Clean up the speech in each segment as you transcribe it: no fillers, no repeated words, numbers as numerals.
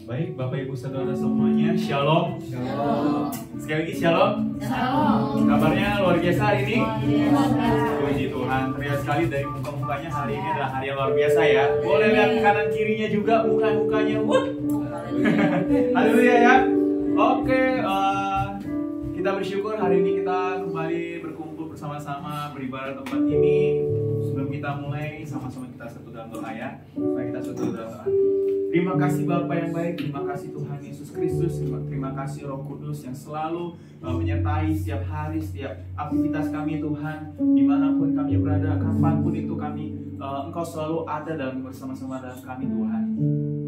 Baik, Bapak Ibu Saudara semuanya, Shalom. Shalom. Sekali lagi Shalom. Shalom. Kabarnya luar biasa hari ini. Biasa. Puji Tuhan, terlihat sekali dari muka-mukanya hari ini adalah hari yang luar biasa ya. Boleh lihat kanan kirinya juga muka-mukanya. Haleluya ya. Oke, kita bersyukur hari ini kita kembali berkumpul bersama-sama beribadah tempat ini. Sebelum kita mulai, sama-sama kita satu dalam doa ya. Mari kita satu dalam doa. Terima kasih Bapa yang baik, terima kasih Tuhan Yesus Kristus, terima kasih Roh Kudus yang selalu menyertai setiap hari, setiap aktivitas kami Tuhan, dimanapun kami berada, kapanpun itu kami, Engkau selalu ada dalam bersama-sama dalam kami Tuhan.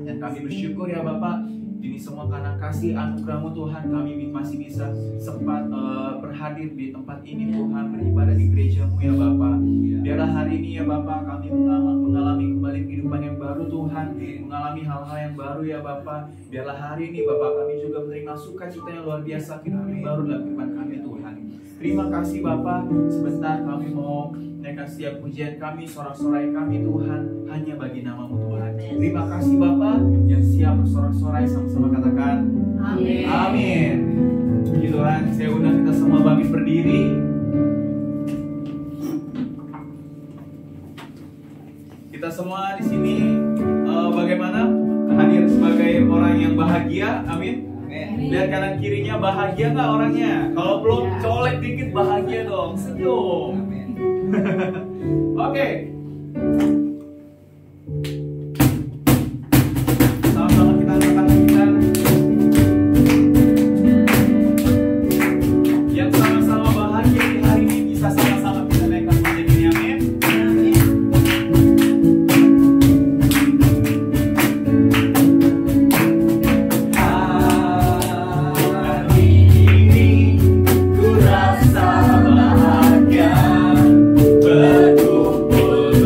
Dan kami bersyukur ya Bapak, ini semua karena kasih anugerah-Mu Tuhan, kami masih bisa sempat berhadir di tempat ini Tuhan, beribadah di gereja-Mu ya Bapak. Biarlah hari ini ya Bapak, kami mengalami kembali kehidupan yang baru Tuhan, mengalami hal-hal yang baru ya Bapak. Biarlah hari ini Bapak, kami juga menerima sukacita yang luar biasa, kehidupan yang baru dalam kehidupan kami Tuhan. Terima kasih Bapak, sebentar kami mau naikkan setiap pujian kami, sorak-sorai kami Tuhan, hanya bagi nama-Mu Tuhan. Terima kasih Bapak yang siap bersorak-sorai, sama-sama katakan Amin. Amin. Puji Tuhan, saya undang kita semua bangkit berdiri. Kita semua di sini bagaimana hadir sebagai orang yang bahagia, amin. Lihat kanan kirinya, bahagia nggak orangnya? Kalau belum, colek dikit, bahagia dong, senyum. Oke. Sama-sama kita angkat tangan kita. Yang sama-sama bahagia di hari ini bisa sama-sama kita naikkan pujian ini, amin. Berkumpul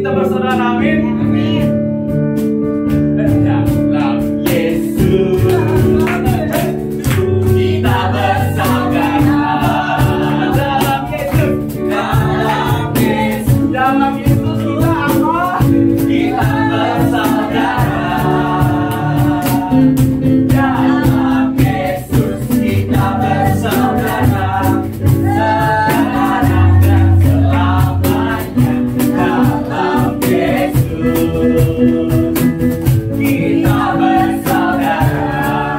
kita bersaudara, amin. Amin. Dalam Yesus kita bersaudara. Dalam Yesus kita apa? Kita bersaudara. Dalam Yesus kita bersaudara. Sekarang dan selamanya. Dalam Yesus kita bersaudara.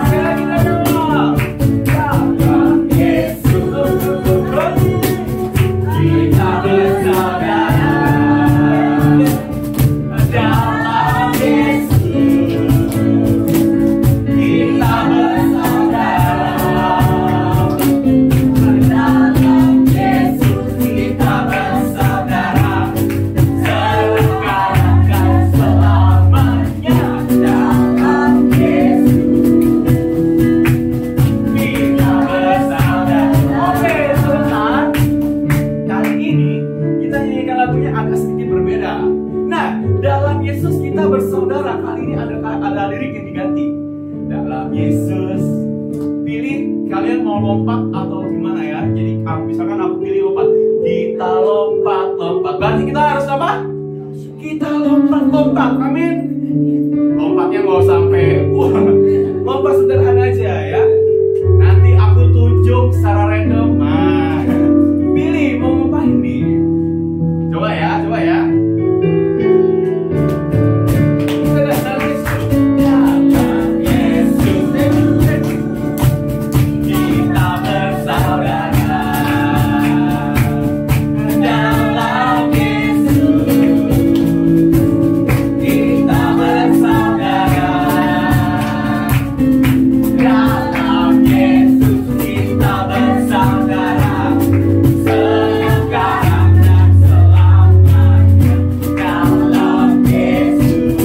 Sekali lagi dong. Dalam Yesus kita bersaudara. Dalam Yesus kita bersaudara. Dalam Yesus kita bersaudara. Sekarang dan selamanya. Dalam Yesus kita bersaudara. Oke, teman-teman. Kali ini kita nyanyikan lagunya agak sedikit berbeda. Nah, dalam Yesus kita bersaudara. Kali ini ada lirik yang diganti. Dalam Yesus. Pilih kalian mau lompat atau gimana ya. Jadi misalkan aku pilih lompat. Kita lompat. Berarti kita harus apa? Kita lompat. Amin. Lompatnya nggak usah sampai lompat sederhana aja ya. Nanti aku tunjuk secara random. Nah, pilih mau ngapain nih? Coba ya. Dalam Yesus kita bersaudara. Dalam Yesus kita bersaudara. Dalam Yesus kita bersaudara. Sekarang dan selamanya. Dalam Yesus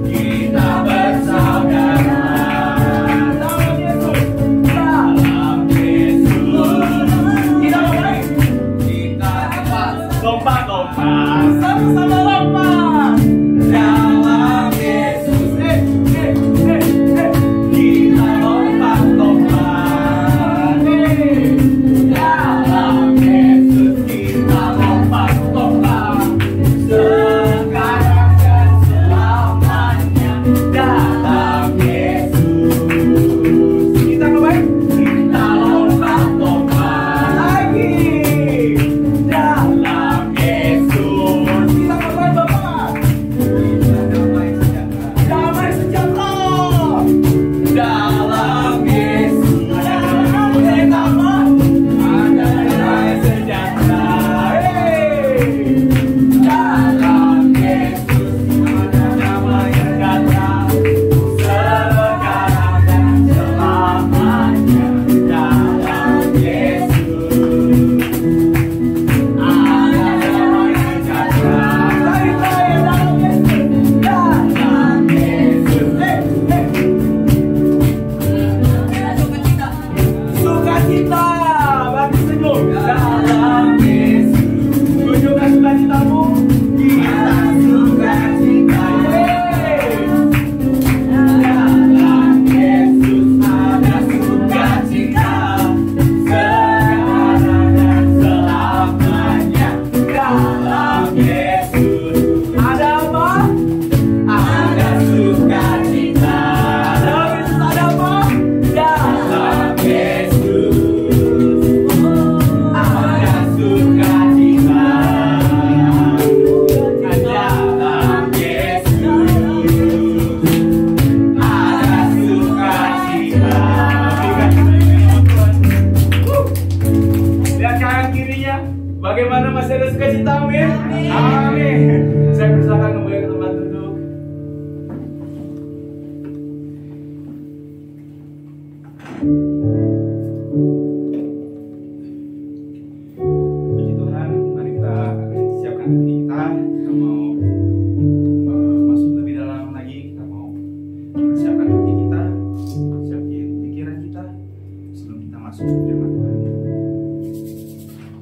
kita bersaudara. Dalam Yesus kita mulai. Kita lompat. Sama-sama lompat. Dalam Yesus kita lompat. Dalam Yesus kita lompat. Sekarang dan selamanya. Dalam Yesus kita ngapain? Kita lompat lagi. Dalam Yesus kita ngapain, Bapak? Kita damai sejahtera. Dalam Yesus ada damai sejahtera. Dalam Yesus ada damai sejahtera. Sekarang dan selamanya. Dalam Yesus ada damai sejahtera. Dalam Yesus sukacita, bagi senyum. Dalam Yesus tunjukkan sukacitamu. Kita sukacita. Dalam Yesus ada sukacita. Sekarang dan selamanya. Dalam Yesus ada apa? Ada sukacita. Dalam Yesus ada apa? Dalam Yesus ada sukacita. Dalam Yesus ada sukacita. Lihat kanan kirinya, bagaimana masih ada sukacita, amin? Amin. Saya persilakan kembali ke tempat duduk. Puji Tuhan, mari kita siapkan hati kita. Kita mau masuk lebih dalam lagi. Kita mau persiapkan hati kita, siapin pikiran kita sebelum kita masuk ke firman Tuhan.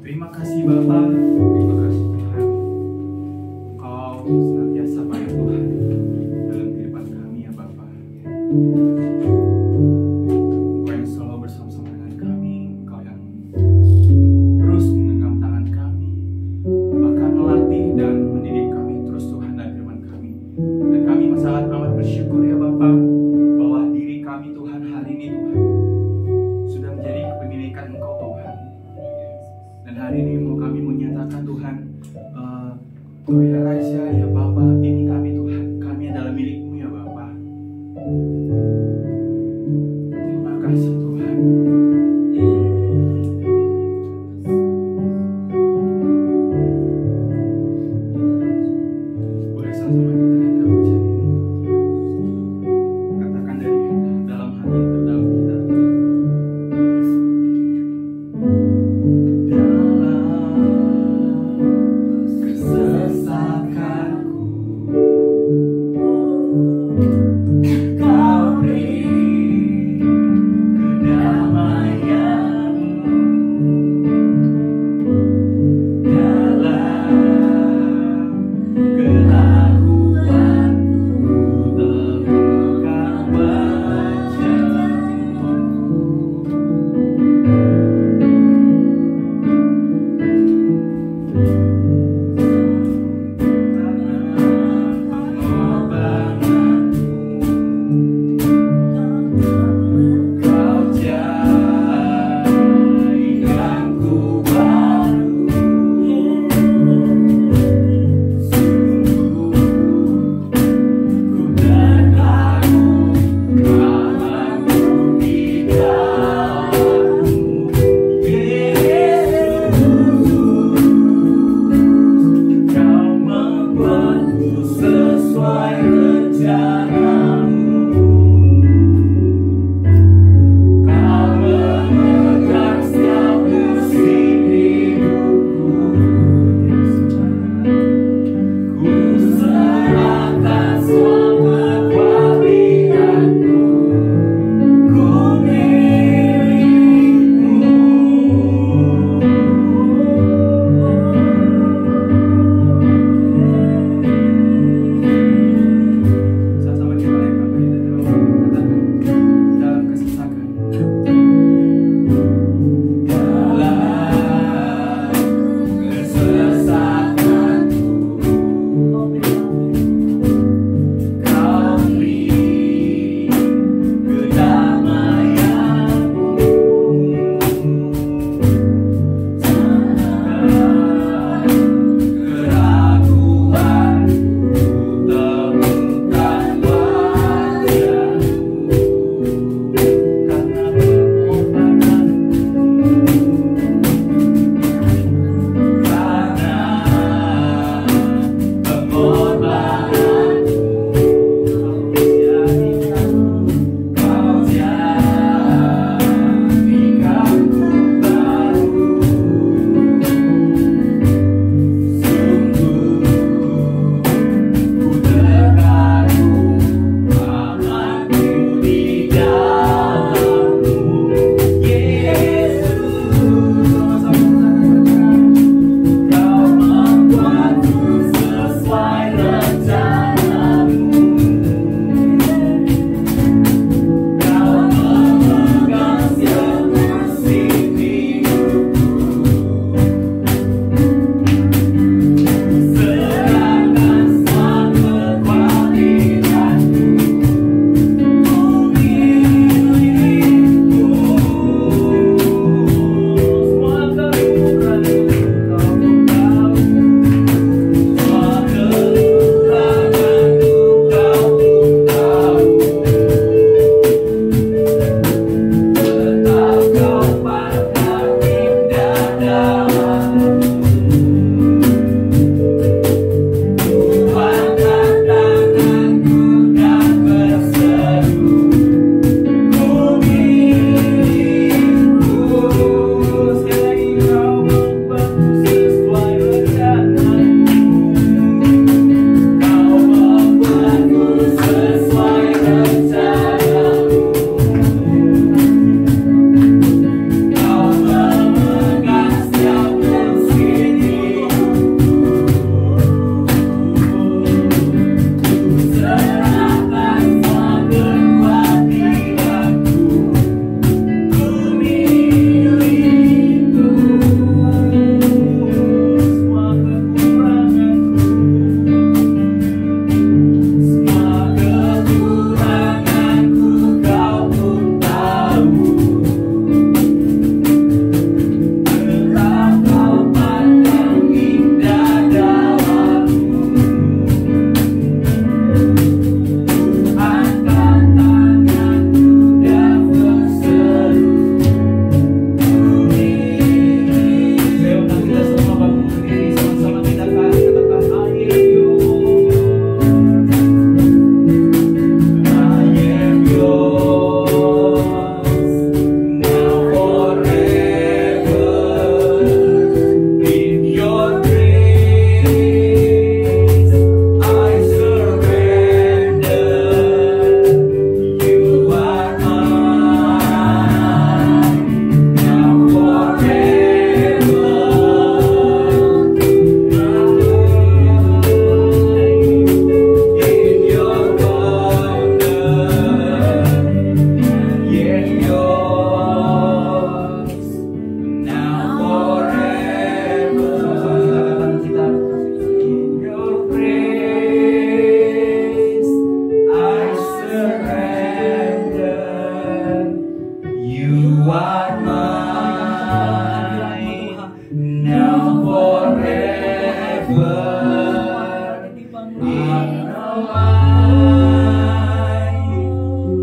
Terima kasih Bapa, terima kasih Tuhan. ya Raja, ya Bapa, ini kami Tuhan, kami adalah milik-Mu ya Bapa. Terima kasih Tuhan. Boleh sama-sama kita angkat pujian ini. Katakan dari dalam hati terdalam kita. Dalam kesesakanku, Kau beri kedamaian-Mu. Dalam keraguan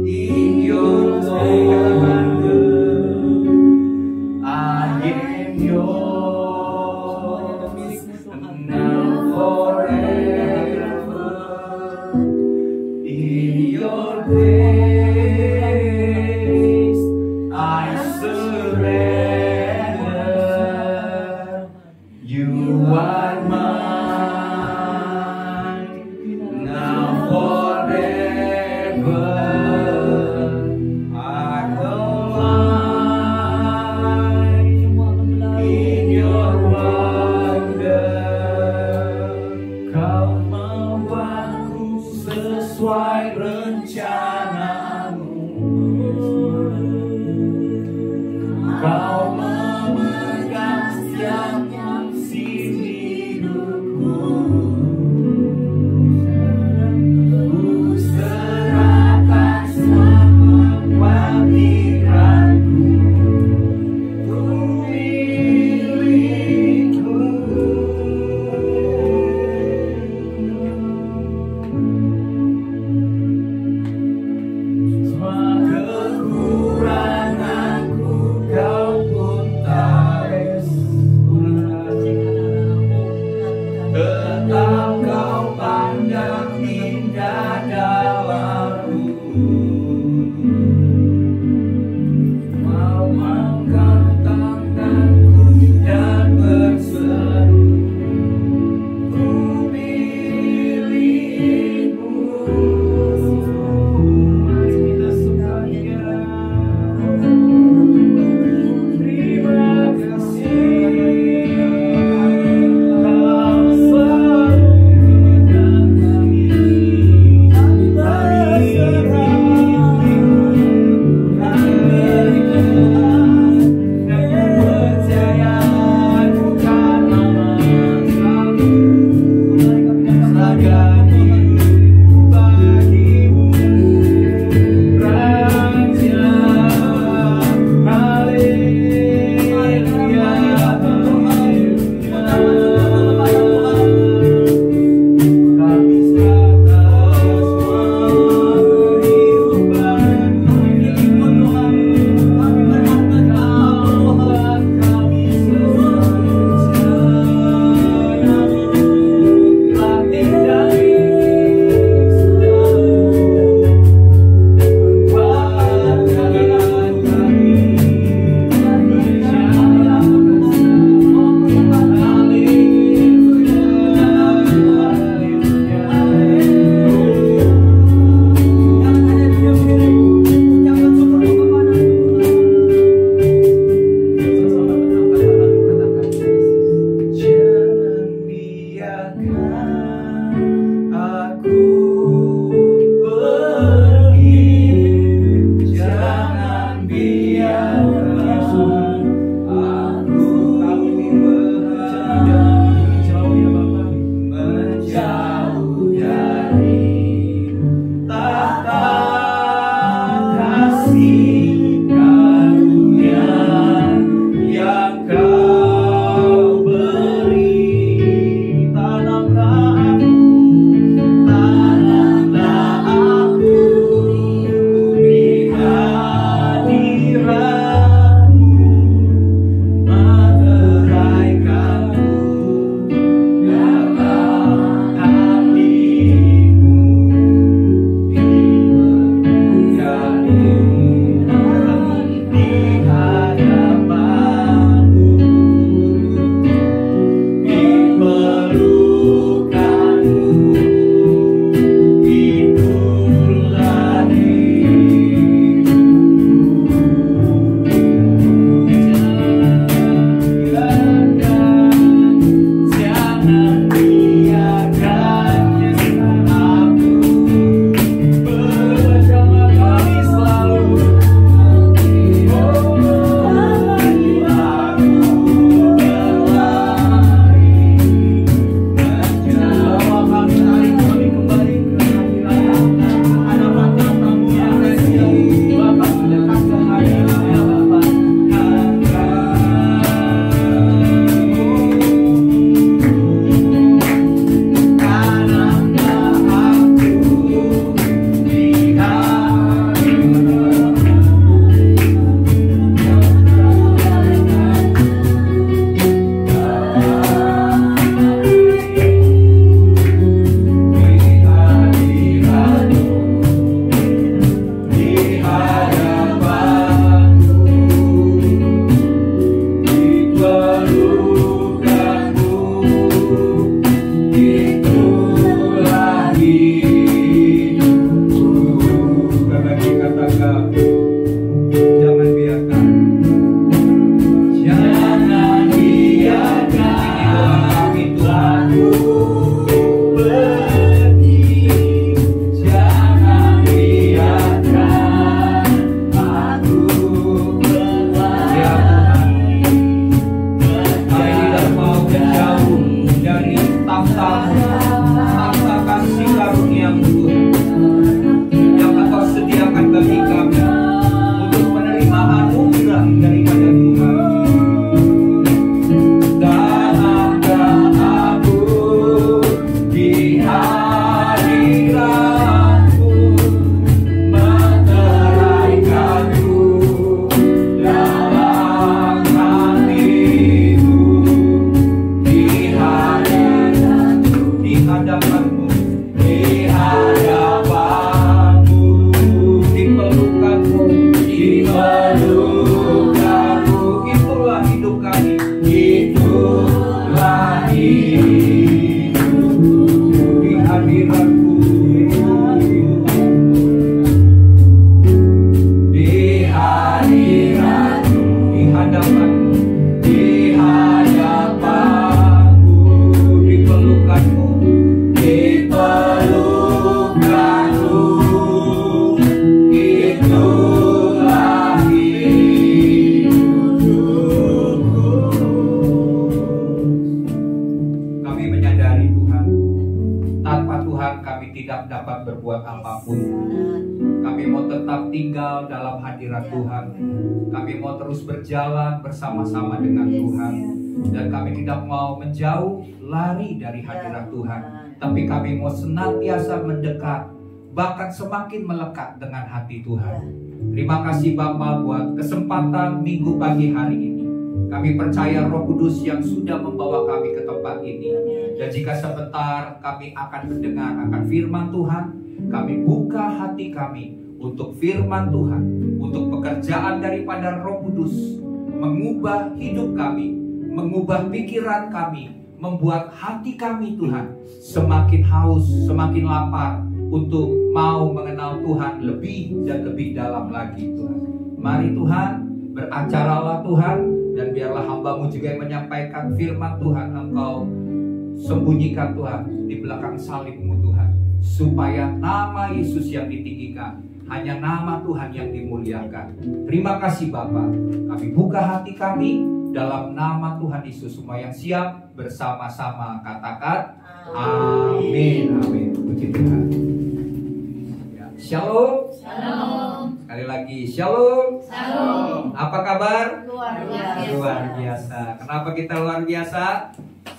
in your wonder. I am yours now forever. In your grace I surrender. You are mine now forever. I'm alive in your wonder. Kau membuatku sesuai rencanamu. Kau memegang setiap musim hidupku. Ku serahkan semua kekhawatiranku. Ku milikku. Semua kekuranganku Kau kami tidak dapat berbuat apapun. Kami mau tetap tinggal dalam hadirat Tuhan. Kami mau terus berjalan bersama-sama dengan Tuhan. Dan kami tidak mau menjauh, lari dari hadirat Tuhan. Tapi kami mau senantiasa mendekat, bahkan semakin melekat dengan hati Tuhan. Terima kasih Bapa buat kesempatan minggu pagi hari ini. Kami percaya Roh Kudus yang sudah membawa kami ke tempat ini. Dan jika sebentar kami akan mendengar akan firman Tuhan, kami buka hati kami untuk firman Tuhan, untuk pekerjaan daripada Roh Kudus, mengubah hidup kami, mengubah pikiran kami, membuat hati kami Tuhan semakin haus, semakin lapar untuk mau mengenal Tuhan lebih dan lebih dalam lagi Tuhan. Mari Tuhan, beracaralah Tuhan, dan biarlah hamba-Mu juga yang menyampaikan firman Tuhan. Engkau sembunyikan Tuhan di belakang salib-Mu Tuhan, supaya nama Yesus yang ditinggikan, hanya nama Tuhan yang dimuliakan. Terima kasih Bapa. Kami buka hati kami dalam nama Tuhan Yesus. Semua yang siap bersama-sama katakan amin. Amin. Puji Tuhan. Ya, shalom. Shalom. Sekali lagi shalom. Shalom. Apa kabar? Luar biasa. Luar biasa. Kenapa kita luar biasa?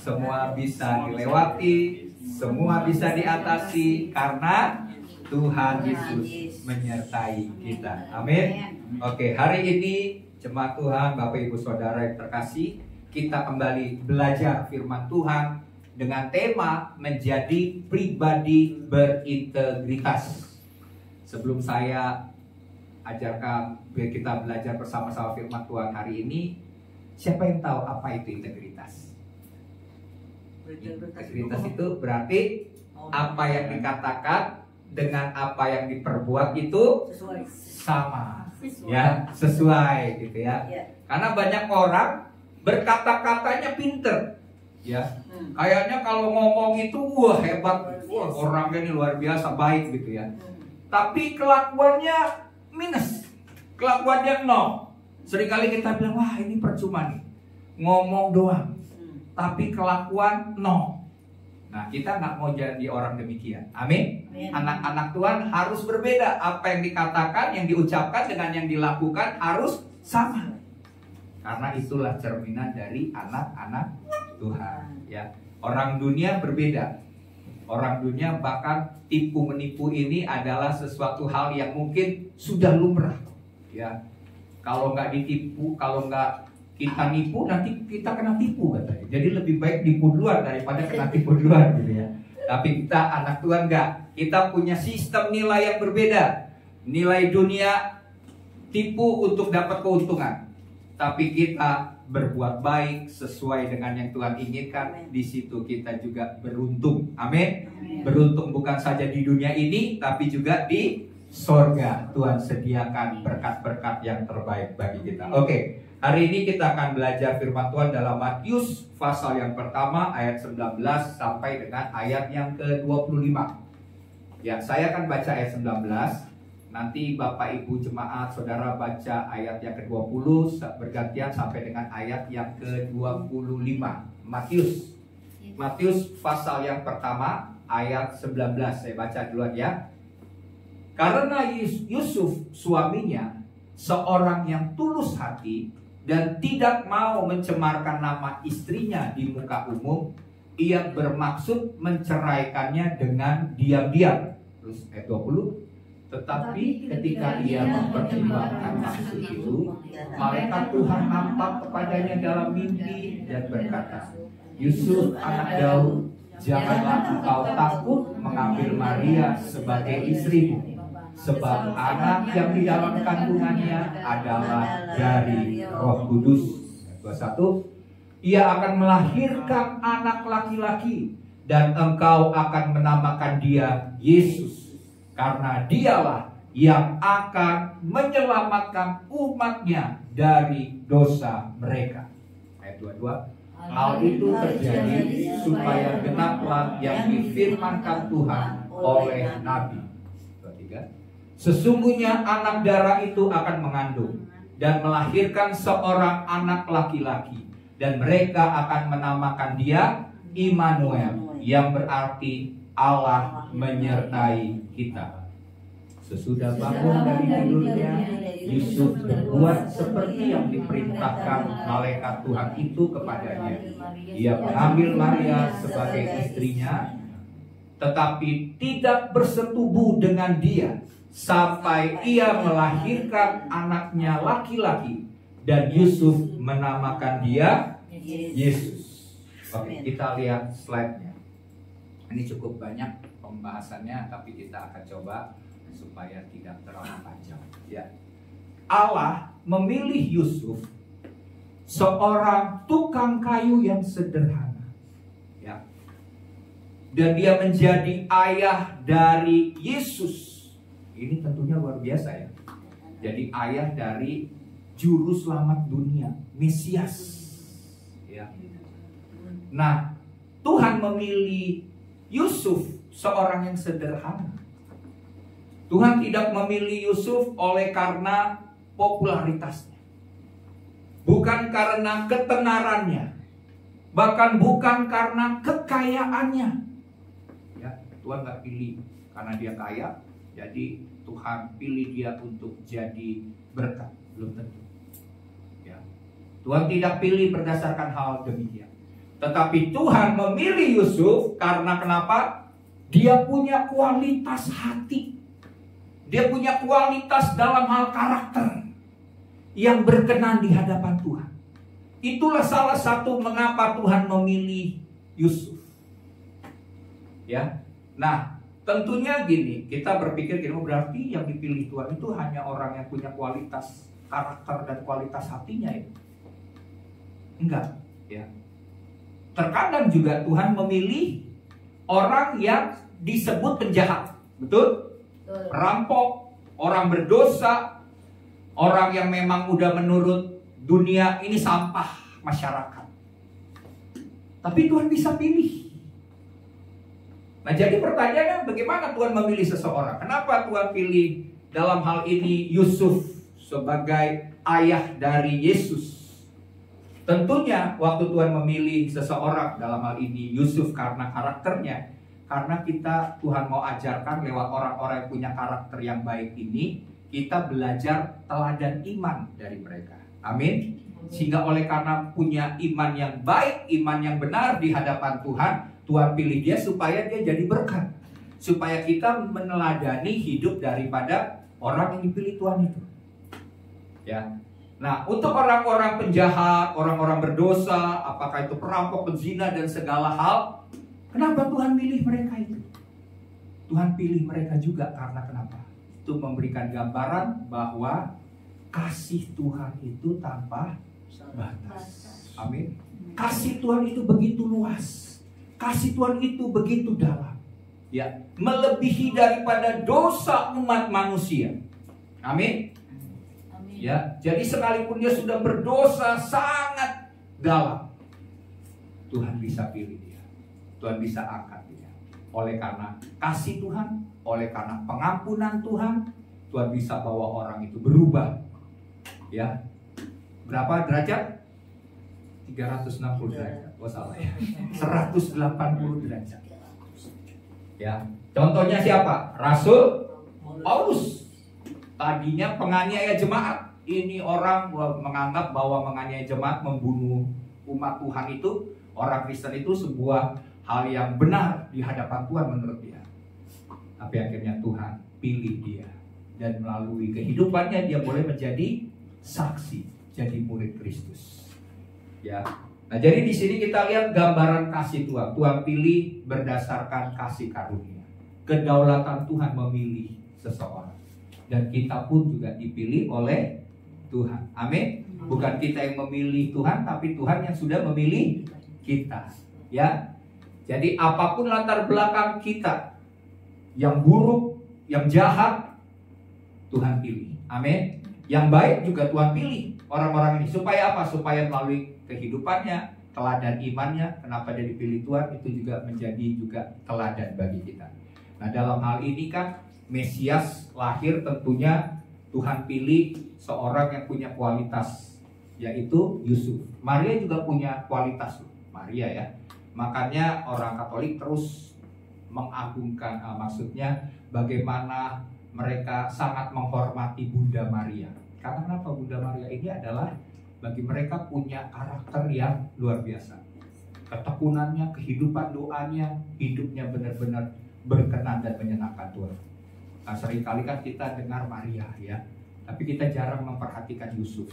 Semua bisa dilewati, semua bisa diatasi karena Tuhan Yesus menyertai kita. Amin. Oke, hari ini jemaat Tuhan, Bapak Ibu Saudara yang terkasih, kita kembali belajar firman Tuhan dengan tema menjadi pribadi berintegritas. Sebelum saya ajarkan biar kita belajar bersama-sama firman Tuhan hari ini, siapa yang tahu apa itu integritas? Integritas itu berarti apa yang dikatakan dengan apa yang diperbuat itu sama, ya, sesuai gitu ya. Karena banyak orang berkata-katanya pinter, ya. Kayaknya kalau ngomong itu wah hebat, wah orangnya ini luar biasa baik gitu ya. Tapi kelakuannya minus, kelakuannya nol. Seringkali kita bilang wah ini percuma nih, ngomong doang, tapi kelakuan nol. Nah, kita nggak mau jadi orang demikian. Amin. Anak-anak Tuhan harus berbeda. Apa yang dikatakan, yang diucapkan dengan yang dilakukan harus sama. Karena itulah cerminan dari anak-anak Tuhan. Ya, orang dunia berbeda. Orang dunia bahkan tipu menipu ini adalah sesuatu hal yang mungkin sudah lumrah. Ya, kalau nggak ditipu, kalau nggak kita nipu, nanti kita kena tipu katanya. Jadi lebih baik nipu duluan daripada kena tipu duluan gitu ya. Tapi kita anak Tuhan enggak. Kita punya sistem nilai yang berbeda. Nilai dunia tipu untuk dapat keuntungan. Tapi kita berbuat baik sesuai dengan yang Tuhan inginkan. Di situ kita juga beruntung. Amin. Beruntung bukan saja di dunia ini, tapi juga di sorga. Tuhan sediakan berkat-berkat yang terbaik bagi kita. Oke. Hari ini kita akan belajar firman Tuhan dalam Matius pasal yang pertama ayat 19 sampai dengan ayat yang ke-25. Ya, saya akan baca ayat 19. Nanti Bapak Ibu jemaat saudara baca ayat yang ke-20 bergantian sampai dengan ayat yang ke-25. Matius pasal yang pertama ayat 19. Saya baca duluan ya. Karena Yusuf suaminya seorang yang tulus hati dan tidak mau mencemarkan nama istrinya di muka umum, ia bermaksud menceraikannya dengan diam-diam. Terus ayat 20, tetapi ketika ia mempertimbangkan maksud itu, malaikat Tuhan nampak kepadanya dalam mimpi dan berkata, Yusuf anak Daud, janganlah engkau takut mengambil Maria sebagai istrimu, sebab anak yang di dalam kandungannya adalah dari Roh Kudus. 21, ia akan melahirkan anak laki-laki dan engkau akan menamakan dia Yesus, karena dialah yang akan menyelamatkan umatnya dari dosa mereka. Ayat 22, hal itu terjadi supaya genaplah yang difirmankan Tuhan oleh Nabi. 23, sesungguhnya anak darah itu akan mengandung dan melahirkan seorang anak laki-laki, dan mereka akan menamakan dia Immanuel, yang berarti Allah menyertai kita. Sesudah bangun dari tidurnya, Yusuf berbuat seperti yang diperintahkan malaikat Tuhan itu kepadanya. Ia mengambil Maria sebagai istrinya, tetapi tidak bersetubuh dengan dia sampai ia melahirkan anaknya laki-laki, dan Yusuf menamakan dia Yesus. Oke, kita lihat slide-nya. Ini cukup banyak pembahasannya, tapi kita akan coba supaya tidak terlalu panjang. Ya, Allah memilih Yusuf, seorang tukang kayu yang sederhana, ya, dan dia menjadi ayah dari Yesus. Ini tentunya luar biasa ya. Jadi ayah dari juru selamat dunia, Mesias. Ya. Nah, Tuhan memilih Yusuf, seorang yang sederhana. Tuhan tidak memilih Yusuf oleh karena popularitasnya, bukan karena ketenarannya, bahkan bukan karena kekayaannya. Ya, Tuhan nggak pilih karena dia kaya, jadi Tuhan pilih dia untuk jadi berkat. Belum tentu. Ya. Tuhan tidak pilih berdasarkan hal demikian. Tetapi Tuhan memilih Yusuf karena kenapa? Dia punya kualitas hati. Dia punya kualitas dalam hal karakter yang berkenan di hadapan Tuhan. Itulah salah satu mengapa Tuhan memilih Yusuf. Ya. Nah, tentunya gini, kita berpikir gini, berarti yang dipilih Tuhan itu hanya orang yang punya kualitas karakter dan kualitas hatinya ya? Enggak, ya. Terkadang juga Tuhan memilih orang yang disebut penjahat, betul? Perampok, orang berdosa, orang yang memang udah menurut dunia ini sampah masyarakat. Tapi Tuhan bisa pilih. Nah, jadi pertanyaannya bagaimana Tuhan memilih seseorang? Kenapa Tuhan pilih dalam hal ini Yusuf sebagai ayah dari Yesus? Tentunya waktu Tuhan memilih seseorang, dalam hal ini Yusuf, karena karakternya. Karena Tuhan mau ajarkan lewat orang-orang yang punya karakter yang baik ini, kita belajar teladan iman dari mereka. Amin. Sehingga oleh karena punya iman yang baik, iman yang benar di hadapan Tuhan, Tuhan pilih dia supaya dia jadi berkat. Supaya kita meneladani hidup daripada orang yang dipilih Tuhan itu. Ya. Nah, untuk orang-orang penjahat, orang-orang berdosa, apakah itu perampok, pezina, dan segala hal, kenapa Tuhan pilih mereka itu? Tuhan pilih mereka juga karena kenapa? Itu memberikan gambaran bahwa kasih Tuhan itu tanpa batas. Amin. Kasih Tuhan itu begitu luas. Kasih Tuhan itu begitu dalam. Ya, melebihi daripada dosa umat manusia. Amin. Ya, jadi sekalipun dia sudah berdosa sangat dalam, Tuhan bisa pilih dia. Tuhan bisa angkat dia. Oleh karena kasih Tuhan, oleh karena pengampunan Tuhan, Tuhan bisa bawa orang itu berubah. Ya. Berapa derajat? 360 derajat. Oh salah ya. 180 derajat. Ya. Contohnya siapa? Rasul Paulus. Tadinya penganiaya jemaat. Ini orang menganggap bahwa menganiaya jemaat, membunuh umat Tuhan itu, orang Kristen itu sebuah hal yang benar di hadapan Tuhan menurut dia. Tapi akhirnya Tuhan pilih dia, dan melalui kehidupannya dia boleh menjadi saksi, jadi murid Kristus. Ya. Nah, jadi di sini kita lihat gambaran kasih Tuhan. Tuhan pilih berdasarkan kasih karunia. Kedaulatan Tuhan memilih seseorang. Dan kita pun juga dipilih oleh Tuhan. Amin. Bukan kita yang memilih Tuhan, tapi Tuhan yang sudah memilih kita. Ya. Jadi apapun latar belakang kita, yang buruk, yang jahat, Tuhan pilih. Amin. Yang baik juga Tuhan pilih orang-orang ini. Supaya apa? Supaya melalui kehidupannya, teladan imannya, kenapa dia dipilih Tuhan, itu juga menjadi juga teladan bagi kita. Nah, dalam hal ini kan Mesias lahir, tentunya Tuhan pilih seorang yang punya kualitas, yaitu Yusuf. Maria juga punya kualitas. Maria ya. Makanya orang Katolik terus mengagungkan, maksudnya bagaimana mereka sangat menghormati Bunda Maria. Karena kenapa? Bunda Maria ini adalah bagi mereka punya karakter yang luar biasa. Ketekunannya, kehidupan doanya, hidupnya benar-benar berkenan dan menyenangkan Tuhan. Nah, seringkali kan kita dengar Maria ya, tapi kita jarang memperhatikan Yusuf.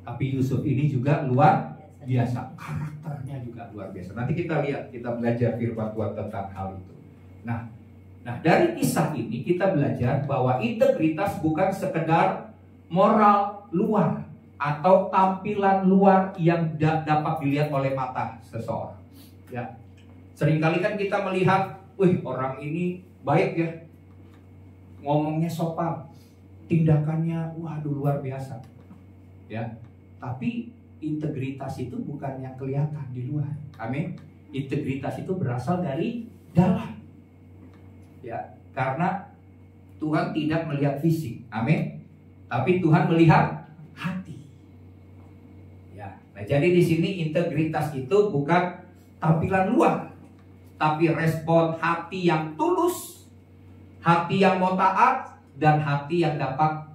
Tapi Yusuf ini juga luar biasa, karakternya juga luar biasa. Nanti kita lihat, kita belajar firman Tuhan tentang hal itu. Nah, dari kisah ini kita belajar bahwa integritas bukan sekedar moral luar atau tampilan luar yang dapat dilihat oleh mata seseorang. Ya, seringkali kan kita melihat, wih orang ini baik ya, ngomongnya sopan, tindakannya waduh luar biasa. Ya, tapi integritas itu bukan yang kelihatan di luar. Amin. Integritas itu berasal dari dalam. Ya, karena Tuhan tidak melihat fisik. Amin. Tapi Tuhan melihat hati. Ya. Nah, jadi di sini integritas itu bukan tampilan luar, tapi respon hati yang tulus, hati yang mau taat, dan hati yang dapat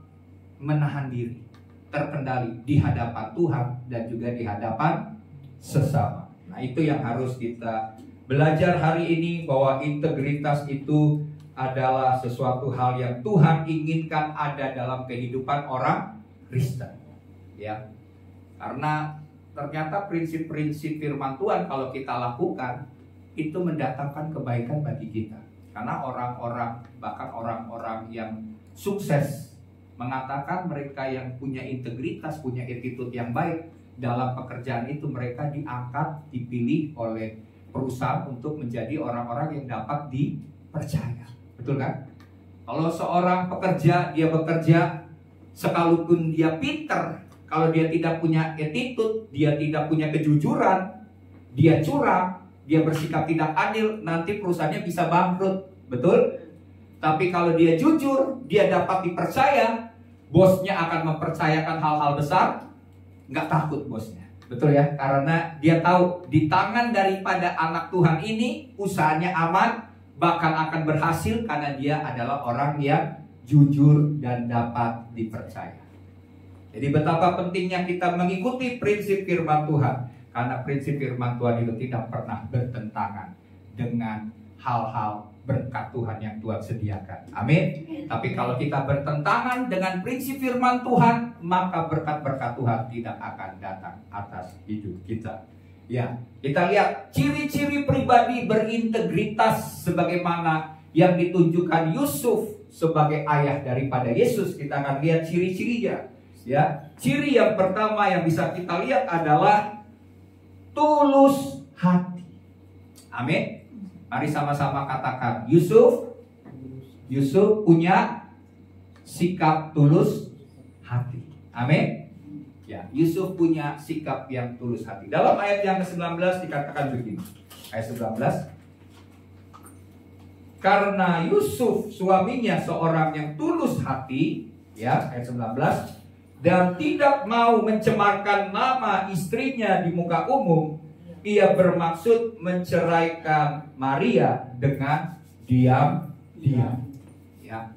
menahan diri, terkendali di hadapan Tuhan dan juga di hadapan sesama. Nah, itu yang harus kita belajar hari ini, bahwa integritas itu adalah sesuatu hal yang Tuhan inginkan ada dalam kehidupan orang Kristen. Ya. Karena ternyata prinsip-prinsip firman Tuhan kalau kita lakukan itu mendatangkan kebaikan bagi kita. Karena orang-orang, bahkan orang-orang yang sukses, mengatakan mereka yang punya integritas, punya attitude yang baik dalam pekerjaan itu, mereka diangkat, dipilih oleh perusahaan untuk menjadi orang-orang yang dapat dipercaya. Betul kan? Kalau seorang pekerja, dia bekerja sekalipun dia pinter, kalau dia tidak punya attitude, dia tidak punya kejujuran, dia curang, dia bersikap tidak adil, nanti perusahaannya bisa bangkrut. Betul? Tapi kalau dia jujur, dia dapat dipercaya, bosnya akan mempercayakan hal-hal besar, nggak takut bosnya. Betul ya? Karena dia tahu di tangan daripada anak Tuhan ini usahanya aman, bahkan akan berhasil karena dia adalah orang yang jujur dan dapat dipercaya. Jadi betapa pentingnya kita mengikuti prinsip firman Tuhan, karena prinsip firman Tuhan itu tidak pernah bertentangan dengan hal-hal berkat Tuhan yang Tuhan sediakan. Amin. Tapi kalau kita bertentangan dengan prinsip firman Tuhan, maka berkat-berkat Tuhan tidak akan datang atas hidup kita. Ya, kita lihat ciri-ciri pribadi berintegritas sebagaimana yang ditunjukkan Yusuf sebagai ayah daripada Yesus. Kita akan lihat ciri-cirinya. Ya, ciri yang pertama yang bisa kita lihat adalah tulus hati. Amin. Mari sama-sama katakan, Yusuf punya sikap tulus hati. Amin. Ya, Yusuf punya sikap yang tulus hati. Dalam ayat yang ke-19 dikatakan begini. Ayat 19. Karena Yusuf suaminya seorang yang tulus hati, ya, ayat 19, dan tidak mau mencemarkan nama istrinya di muka umum, ia bermaksud menceraikan Maria dengan diam-diam. Ya.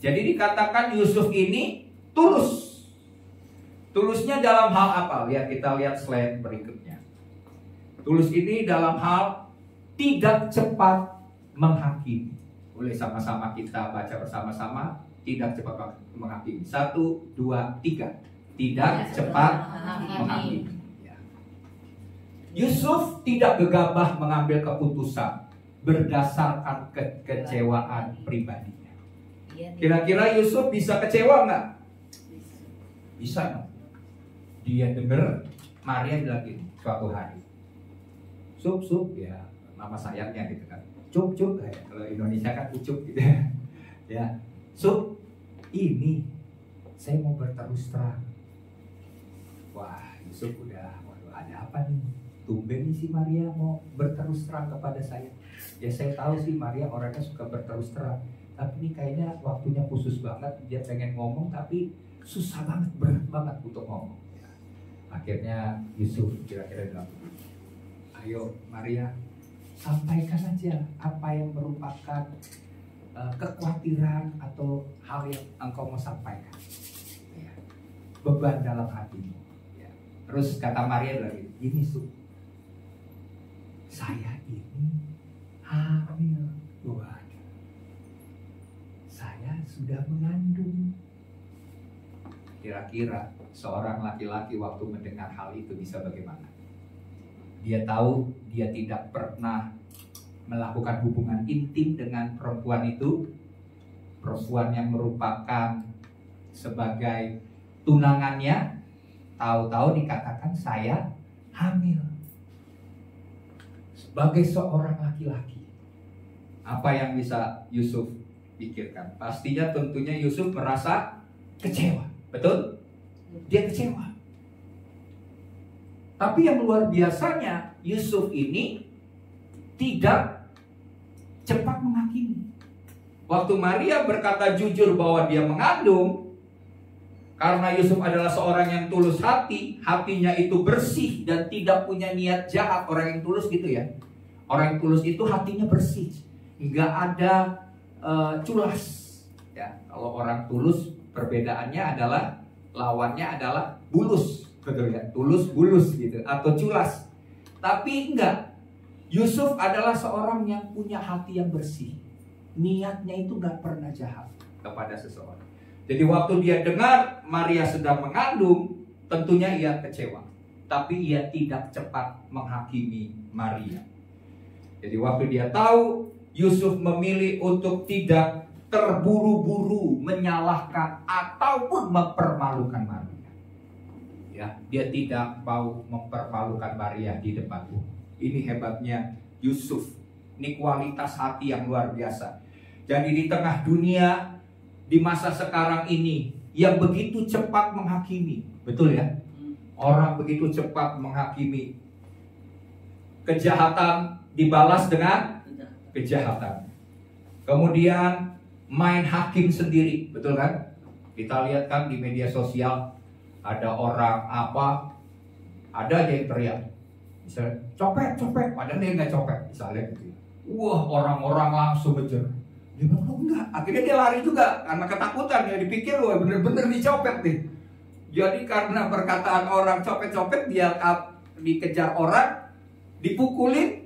Jadi dikatakan Yusuf ini tulus. Tulusnya dalam hal apa? Lihat, kita lihat slide berikutnya. Tulus ini dalam hal tidak cepat menghakimi. Boleh sama-sama kita baca bersama-sama. Tidak cepat menghakimi. 1, 2, 3. Tidak cepat menghakimi. Ya. Yusuf tidak gegabah mengambil keputusan berdasarkan kekecewaan pribadinya. Kira-kira Yusuf bisa kecewa nggak? Bisa. Dia dengar Maria bilang gini suatu hari, sup ya, nama sayangnya gitu kan, cup kalau Indonesia kan ucup gitu ya. Ya, sup ini saya mau berterus terang. Wah, Yusuf udah, waduh ada apa nih? Tumben nih si Maria mau berterus terang kepada saya. Ya saya tahu sih Maria orangnya suka berterus terang, tapi ini kayaknya waktunya khusus banget. Dia pengen ngomong tapi susah banget, berat banget untuk ngomong. Akhirnya Yusuf kira-kira bilang, ayo Maria, sampaikan aja apa yang merupakan kekhawatiran atau hal yang engkau mau sampaikan, ya. Beban dalam hatimu, ya. Terus kata Maria lagi, gini Su, saya ini hamil. Waduh, saya sudah mengandung. Kira-kira seorang laki-laki waktu mendengar hal itu bisa bagaimana? Dia tahu dia tidak pernah melakukan hubungan intim dengan perempuan itu, perempuan yang merupakan sebagai tunangannya. Tahu-tahu dikatakan saya hamil. Sebagai seorang laki-laki, apa yang bisa Yusuf pikirkan? Pastinya tentunya Yusuf merasa kecewa, betul? Dia kecewa. Tapi yang luar biasanya, Yusuf ini tidak cepat menghakimi. Waktu Maria berkata jujur bahwa dia mengandung, karena Yusuf adalah seorang yang tulus hati, hatinya itu bersih dan tidak punya niat jahat. Orang yang tulus gitu ya. Orang yang tulus itu hatinya bersih, nggak ada culas. Ya, kalau orang tulus perbedaannya adalah lawannya adalah bulus, betul ya, tulus bulus gitu atau culas. Tapi enggak, Yusuf adalah seorang yang punya hati yang bersih, niatnya itu nggak pernah jahat kepada seseorang. Jadi waktu dia dengar Maria sedang mengandung, tentunya ia kecewa, tapi ia tidak cepat menghakimi Maria. Jadi waktu dia tahu Yusuf memilih untuk tidak terburu-buru menyalahkan ataupun mempermalukan Maria. Ya, dia tidak mau mempermalukan Maria di depan umum. Ini hebatnya Yusuf. Ini kualitas hati yang luar biasa. Jadi di tengah dunia di masa sekarang ini yang begitu cepat menghakimi, betul ya? Orang begitu cepat menghakimi. Kejahatan dibalas dengan kejahatan. Kemudian main hakim sendiri, betul kan? Kita lihat kan di media sosial, ada orang apa, ada aja yang teriak, misalnya copet, padahal dia nggak copet, misalnya gitu. Wah, orang-orang langsung ngejar. Dia bilang, oh enggak, akhirnya dia lari juga karena ketakutan, ya dipikir wah bener-bener dicopet nih. Jadi karena perkataan orang copet-copet, dia dikejar orang, dipukulin.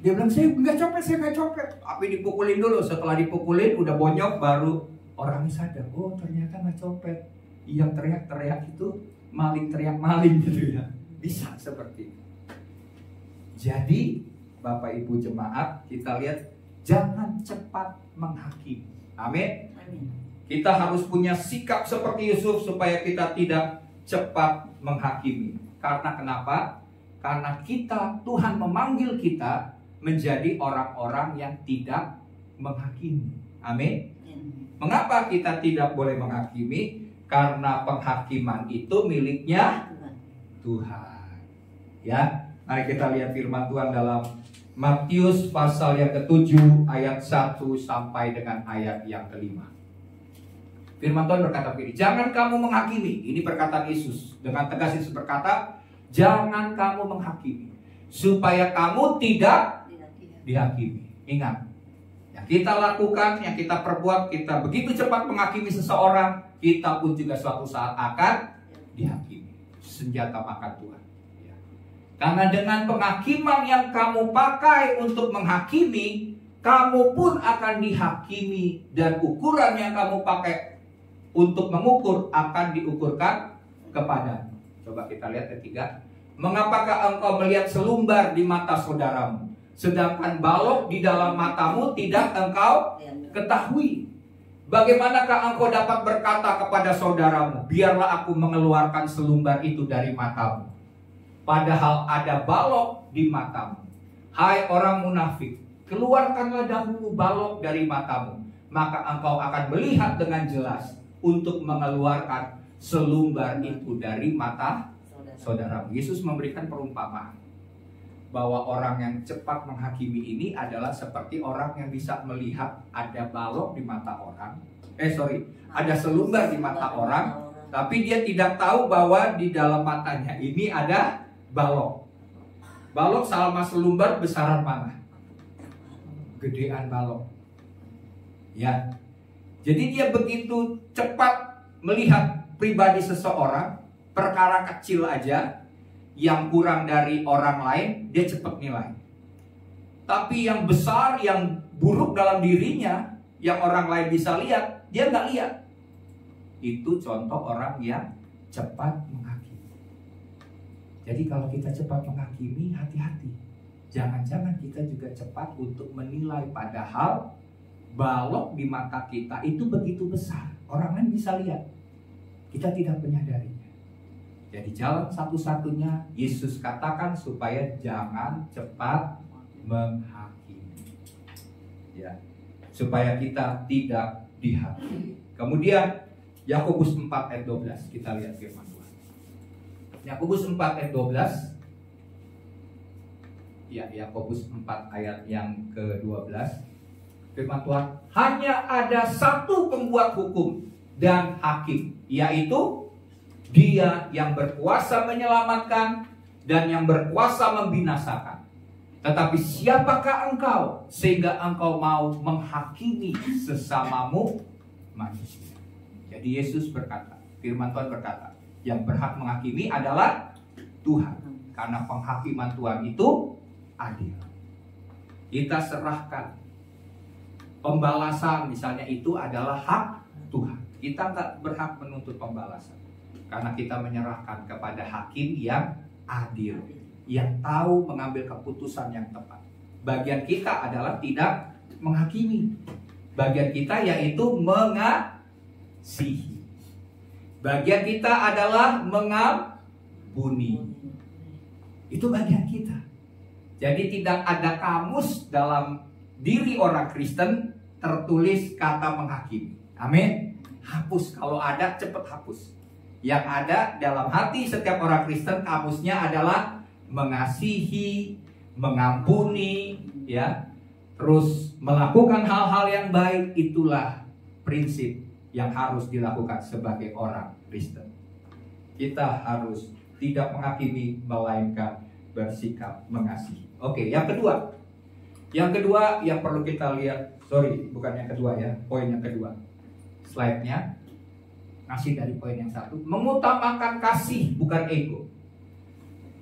Dia bilang, saya nggak copet. Tapi dipukulin dulu. Setelah dipukulin, udah bonyok, baru orangnya sadar. Oh, ternyata nggak copet. Yang teriak-teriak itu maling teriak maling gitu ya. Bisa seperti itu. Jadi, Bapak Ibu jemaat, kita lihat jangan cepat menghakimi. Amin. Kita harus punya sikap seperti Yusuf supaya kita tidak cepat menghakimi. Karena kenapa? Karena Tuhan memanggil kita menjadi orang-orang yang tidak menghakimi. Amin. Mengapa kita tidak boleh menghakimi? Karena penghakiman itu miliknya Tuhan. Ya, mari kita lihat firman Tuhan dalam Matius pasal yang ke-7 ayat 1 sampai dengan ayat yang ke-5. Firman Tuhan berkata begini, jangan kamu menghakimi. Ini perkataan Yesus. Dengan tegas Yesus berkata, jangan kamu menghakimi, supaya kamu tidak dihakimi. Ingat, yang kita lakukan, yang kita perbuat, kita begitu cepat menghakimi seseorang, kita pun juga suatu saat akan dihakimi. Senjata makan Tuhan. Ya. Karena dengan penghakiman yang kamu pakai untuk menghakimi, kamu pun akan dihakimi, dan ukuran yang kamu pakai untuk mengukur akan diukurkan kepadamu. Coba kita lihat ketiga. Mengapakah engkau melihat selumbar di mata saudaramu, sedangkan balok di dalam matamu tidak engkau ketahui? Bagaimanakah engkau dapat berkata kepada saudaramu, biarlah aku mengeluarkan selumbar itu dari matamu, padahal ada balok di matamu? Hai orang munafik, keluarkanlah dahulu balok dari matamu, maka engkau akan melihat dengan jelas untuk mengeluarkan selumbar itu dari mata saudaramu. Yesus memberikan perumpamaan bahwa orang yang cepat menghakimi ini adalah seperti orang yang bisa melihat ada balok di mata orang. Ada selumbar di mata orang, tapi dia tidak tahu bahwa di dalam matanya ini ada balok. Balok sama selumbar besaran mana? gedean balok. Ya. Jadi dia begitu cepat melihat pribadi seseorang, perkara kecil aja yang kurang dari orang lain, dia cepat nilai. Tapi yang besar, yang buruk dalam dirinya, yang orang lain bisa lihat, dia nggak lihat. Itu contoh orang yang cepat menghakimi. Jadi kalau kita cepat menghakimi, hati-hati. Jangan-jangan kita juga cepat untuk menilai, padahal balok di mata kita itu begitu besar. Orang lain bisa lihat. Kita tidak menyadarinya. Jadi jalan satu-satunya Yesus katakan supaya jangan cepat menghakimi. Ya. Supaya kita tidak dihakimi. Kemudian Yakobus 4 ayat 12, kita lihat firman Tuhan. Yakobus 4 ayat 12. Ya, Yakobus 4 ayat yang ke-12. Firman Tuhan, hanya ada satu pembuat hukum dan hakim, yaitu Dia yang berkuasa menyelamatkan dan yang berkuasa membinasakan. Tetapi siapakah engkau sehingga engkau mau menghakimi sesamamu manusia? Jadi Yesus berkata, firman Tuhan berkata, yang berhak menghakimi adalah Tuhan. Karena penghakiman Tuhan itu adil. Kita serahkan pembalasan misalnya itu adalah hak Tuhan. Kita nggak berhak menuntut pembalasan. Karena kita menyerahkan kepada hakim yang adil, yang tahu mengambil keputusan yang tepat. Bagian kita adalah tidak menghakimi. Bagian kita yaitu mengasihi. Bagian kita adalah mengampuni. Itu bagian kita. Jadi tidak ada kamus dalam diri orang Kristen tertulis kata menghakimi. Amin. Hapus, kalau ada cepat hapus. Yang ada dalam hati setiap orang Kristen kamusnya adalah mengasihi, mengampuni, ya, terus melakukan hal-hal yang baik. Itulah prinsip yang harus dilakukan sebagai orang Kristen. Kita harus tidak menghakimi, melainkan bersikap mengasihi. Oke, yang kedua. Yang kedua yang perlu kita lihat, bukan yang kedua ya, poin yang kedua. Slide-nya. Kasih dari poin yang satu, mengutamakan kasih bukan ego.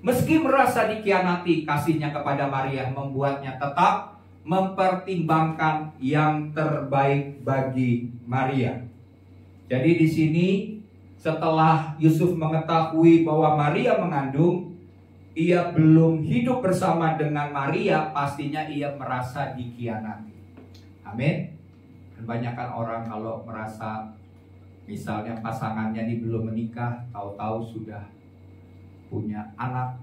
Meski merasa dikhianati, kasihnya kepada Maria membuatnya tetap mempertimbangkan yang terbaik bagi Maria. Jadi di sini setelah Yusuf mengetahui bahwa Maria mengandung, ia belum hidup bersama dengan Maria, pastinya ia merasa dikhianati. Amin. Kebanyakan orang kalau merasa misalnya pasangannya ini belum menikah, tahu-tahu sudah punya anak,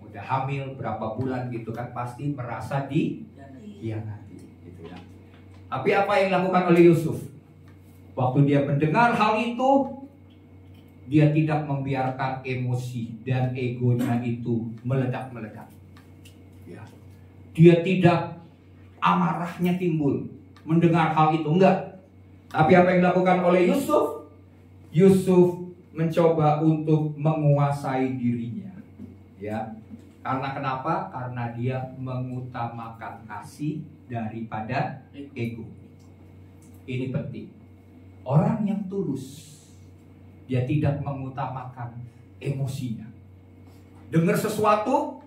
udah hamil berapa bulan gitu kan, pasti merasa dikhianati gitu ya. Tapi apa yang dilakukan oleh Yusuf? Waktu dia mendengar hal itu, dia tidak membiarkan emosi dan egonya itu meledak-meledak. Ya. Dia tidak amarahnya timbul mendengar hal itu, enggak. Tapi apa yang dilakukan oleh Yusuf? Yusuf mencoba untuk menguasai dirinya, ya. Karena kenapa? Karena dia mengutamakan kasih daripada ego. Ini penting. Orang yang tulus, dia tidak mengutamakan emosinya. Dengar sesuatu,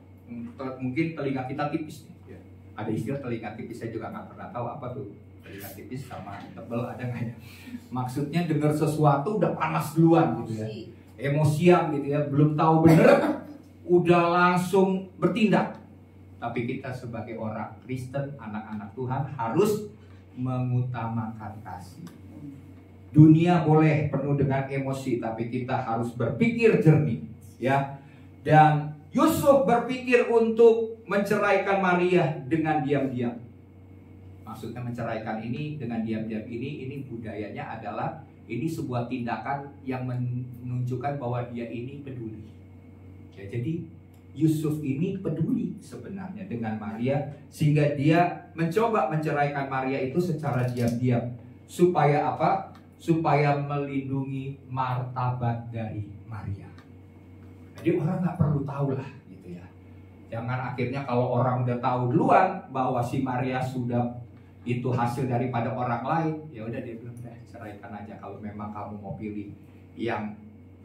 mungkin telinga kita tipis nih. Ada istilah telinga tipis, saya juga nggak pernah tahu apa tuh. Telinga tipis sama tebel ada nggak ya? Maksudnya dengar sesuatu udah panas duluan gitu ya, emosian gitu ya, belum tahu bener udah langsung bertindak. Tapi kita sebagai orang Kristen, anak-anak Tuhan harus mengutamakan kasih. Dunia boleh penuh dengan emosi, tapi kita harus berpikir jernih, ya. Dan Yusuf berpikir untuk menceraikan Maria dengan diam-diam. Maksudnya menceraikan ini dengan diam-diam ini budayanya adalah ini sebuah tindakan yang menunjukkan bahwa dia ini peduli. Ya, jadi Yusuf ini peduli sebenarnya dengan Maria, sehingga dia mencoba menceraikan Maria itu secara diam-diam. Supaya apa? Supaya melindungi martabat dari Maria. Jadi orang nggak perlu tahu lah gitu ya. Jangan akhirnya kalau orang udah tahu duluan bahwa si Maria sudah itu hasil daripada orang lain, ya udah dia bilang, ceraikan aja. Kalau memang kamu mau pilih yang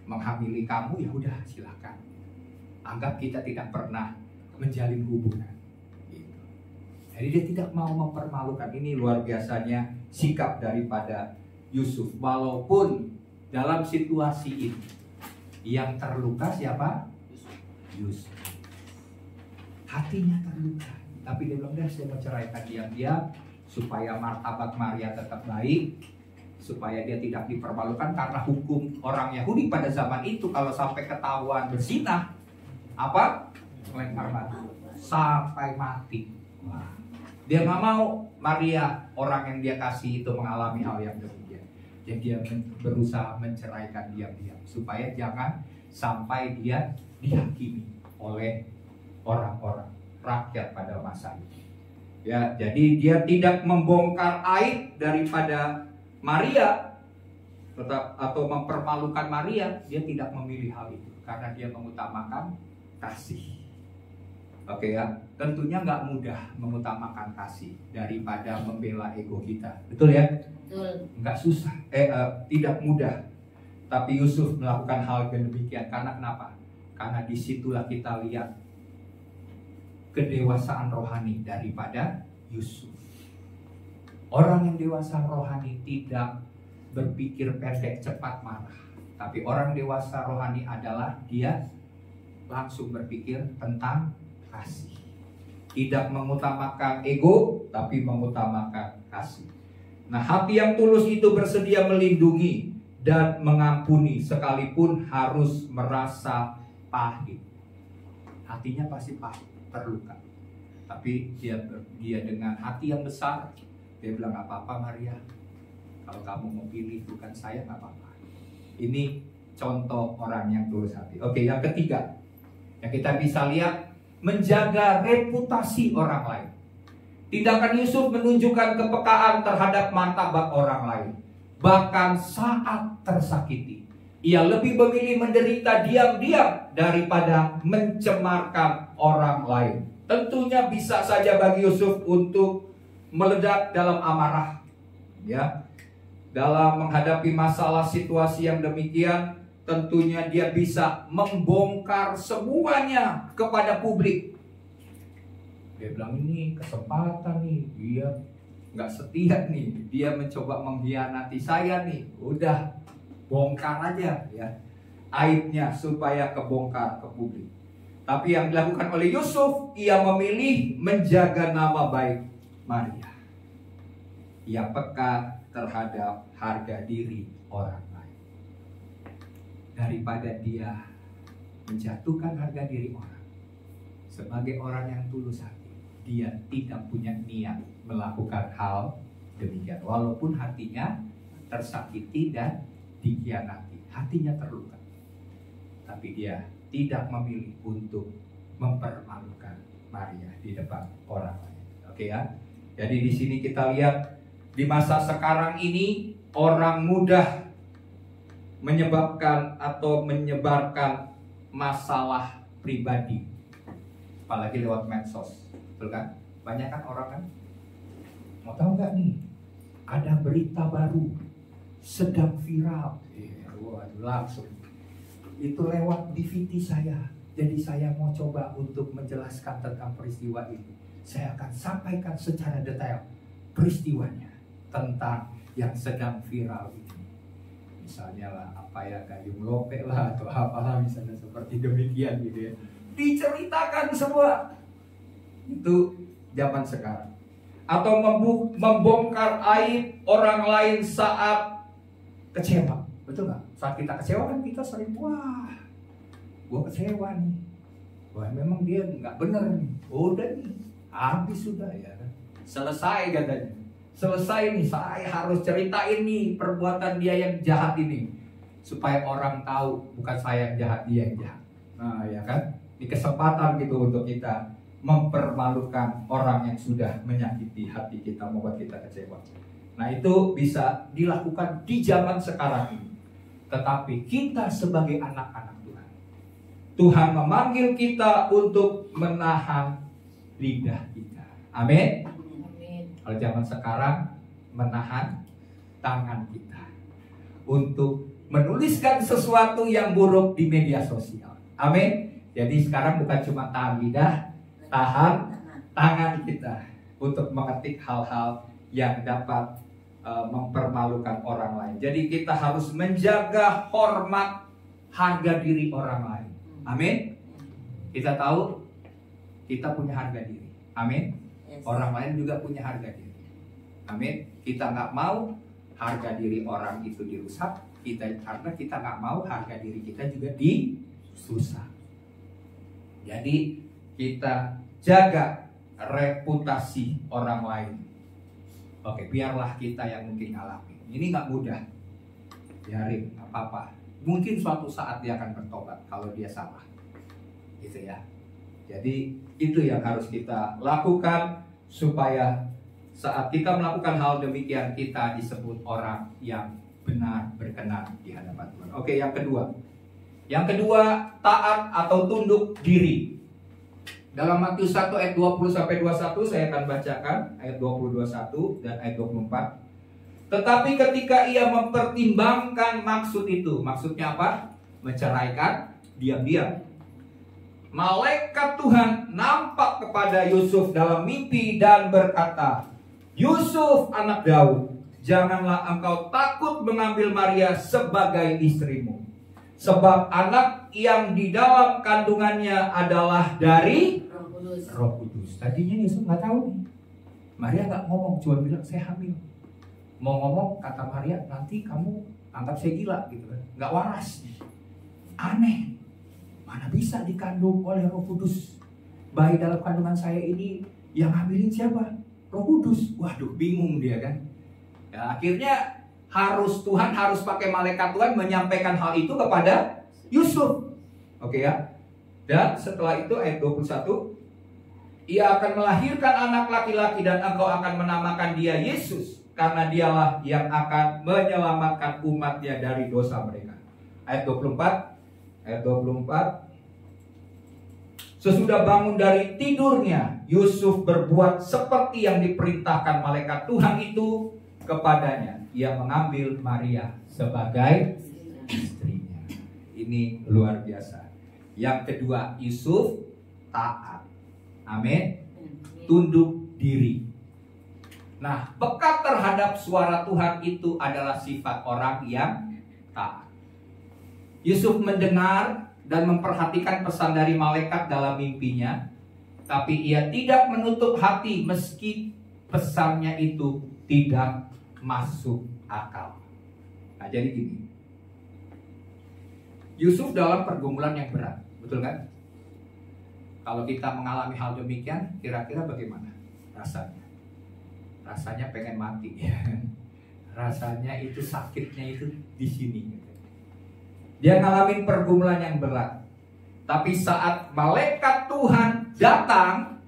menghamili kamu, ya udah silakan. Anggap kita tidak pernah menjalin hubungan. Gitu. Jadi dia tidak mau mempermalukan. Ini luar biasanya sikap daripada Yusuf. Walaupun dalam situasi ini yang terluka siapa? Yusuf. Hatinya terluka. Tapi dia bilang, saya mau ceraikan diam-diam supaya martabat Maria tetap baik, supaya dia tidak dipermalukan. Karena hukum orang Yahudi pada zaman itu kalau sampai ketahuan berzinah, apa? Lempar batu sampai mati. Wah. Dia nggak mau Maria, orang yang dia kasih itu, mengalami hal yang demikian. Jadi dia berusaha menceraikan diam-diam supaya jangan sampai dia dihakimi oleh orang-orang rakyat pada masa itu. Ya, jadi dia tidak membongkar aib daripada Maria atau mempermalukan Maria. Dia tidak memilih hal itu karena dia mengutamakan kasih. Oke ya, tentunya nggak mudah mengutamakan kasih daripada membela ego kita. Betul ya? Betul. Nggak susah, tidak mudah. Tapi Yusuf melakukan hal yang demikian karena kenapa? Karena disitulah kita lihat kedewasaan rohani daripada Yusuf. Orang yang dewasa rohani tidak berpikir pendek, cepat marah. Tapi orang dewasa rohani adalah dia langsung berpikir tentang kasih. Tidak mengutamakan ego, tapi mengutamakan kasih. Nah, hati yang tulus itu bersedia melindungi dan mengampuni sekalipun harus merasa pahit. Hatinya pasti pahit, terluka. Tapi dia dengan hati yang besar, dia bilang, gak apa-apa Maria, kalau kamu mau pilih bukan saya, gak apa-apa. Ini contoh orang yang tulus hati. Oke, yang ketiga yang kita bisa lihat, menjaga reputasi orang lain. Tindakan Yusuf menunjukkan kepekaan terhadap martabat orang lain. Bahkan saat tersakiti, ia lebih memilih menderita diam-diam daripada mencemarkan orang lain. Tentunya bisa saja bagi Yusuf untuk meledak dalam amarah, ya. Dalam menghadapi masalah situasi yang demikian, tentunya dia bisa membongkar semuanya kepada publik. Dia bilang, ini kesempatan nih, dia nggak setia nih, dia mencoba mengkhianati saya nih. Udah, bongkar aja ya aibnya supaya kebongkar ke publik. Tapi yang dilakukan oleh Yusuf, ia memilih menjaga nama baik Maria. Ia peka terhadap harga diri orang lain. Daripada dia menjatuhkan harga diri orang, sebagai orang yang tulus hati, dia tidak punya niat melakukan hal demikian. Walaupun hatinya tersakiti dan dikhianati, hatinya terluka, tapi dia tidak memilih untuk mempermalukan Maria di depan orang lain. Oke ya. Jadi di sini kita lihat di masa sekarang ini orang mudah menyebabkan atau menyebarkan masalah pribadi, apalagi lewat medsos, betul kan? Banyak kan orang kan, mau tahu nggak nih? Ada berita baru sedang viral, langsung itu lewat DVD saya. Jadi saya mau coba untuk menjelaskan tentang peristiwa ini. Saya akan sampaikan secara detail peristiwanya tentang yang sedang viral ini. Misalnya lah apa ya, gayung lope lah atau apalah misalnya seperti demikian gitu ya. Diceritakan semua. Itu zaman sekarang. Atau membongkar aib orang lain saat kecewa. Betul nggak? Saat kita kecewa kan kita sering, wah, gua kecewa nih. Wah, memang dia nggak benar nih. Udah nih, habis sudah ya. Selesai katanya. Selesai nih, saya harus ceritain nih perbuatan dia yang jahat ini. Supaya orang tahu bukan saya yang jahat, dia yang jahat. Nah ya kan, ini kesempatan gitu untuk kita mempermalukan orang yang sudah menyakiti hati kita, membuat kita kecewa. Nah itu bisa dilakukan di zaman sekarang ini. Tetapi kita sebagai anak-anak Tuhan, Tuhan memanggil kita untuk menahan lidah kita. Amin. Amin. Kalau zaman sekarang menahan tangan kita untuk menuliskan sesuatu yang buruk di media sosial. Amin. Jadi sekarang bukan cuma tahan lidah, tahan tangan kita untuk mengetik hal-hal yang dapat mempermalukan orang lain. Jadi kita harus menjaga hormat, harga diri orang lain. Amin. Kita tahu kita punya harga diri. Amin. Orang lain juga punya harga diri. Amin. Kita nggak mau harga diri orang itu dirusak, karena kita nggak mau harga diri kita juga dirusak. Jadi kita jaga reputasi orang lain. Oke, biarlah kita yang mungkin alami. Ini nggak mudah. Biarin, nggak apa-apa. Mungkin suatu saat dia akan bertobat kalau dia salah. Gitu ya. Jadi itu yang harus kita lakukan supaya saat kita melakukan hal demikian kita disebut orang yang benar berkenan di hadapan Tuhan. Oke, yang kedua. Yang kedua, taat atau tunduk diri. Dalam Matius 1 ayat 20 sampai 21 saya akan bacakan ayat 20-21 dan ayat 24. Tetapi ketika ia mempertimbangkan maksud itu, maksudnya apa? Menceraikan diam-diam. Malaikat Tuhan nampak kepada Yusuf dalam mimpi dan berkata, Yusuf anak Daud, janganlah engkau takut mengambil Maria sebagai istrimu. Sebab anak yang di dalam kandungannya adalah dari Roh Kudus. Tadinya Yusuf nggak tahu nih. Maria nggak ngomong, cuma bilang saya hamil. Mau ngomong kata Maria, nanti kamu anggap saya gila gitu kan. Nggak waras. Aneh. Mana bisa dikandung oleh Roh Kudus? Bayi dalam kandungan saya ini yang hamilin siapa? Roh Kudus. Waduh, bingung dia kan. Ya, akhirnya Tuhan harus pakai malaikat Tuhan menyampaikan hal itu kepada Yusuf. Oke ya. Dan setelah itu ayat 21, ia akan melahirkan anak laki-laki dan engkau akan menamakan dia Yesus, karena dialah yang akan menyelamatkan umatnya dari dosa mereka. Ayat 24. Sesudah bangun dari tidurnya, Yusuf berbuat seperti yang diperintahkan malaikat Tuhan itu kepadanya. Ia mengambil Maria sebagai istrinya. Ini luar biasa. Yang kedua, Yusuf taat. Amin. Tunduk diri. Nah, pekat terhadap suara Tuhan itu adalah sifat orang yang taat. Yusuf mendengar dan memperhatikan pesan dari malaikat dalam mimpinya, tapi ia tidak menutup hati meski pesannya itu tidak masuk akal. Nah, jadi gini, Yusuf dalam pergumulan yang berat, betul kan? Kalau kita mengalami hal demikian, kira-kira bagaimana rasanya? Rasanya pengen mati, ya. Rasanya itu sakitnya itu di sini. Dia ngalamin pergumulan yang berat. Tapi saat malaikat Tuhan datang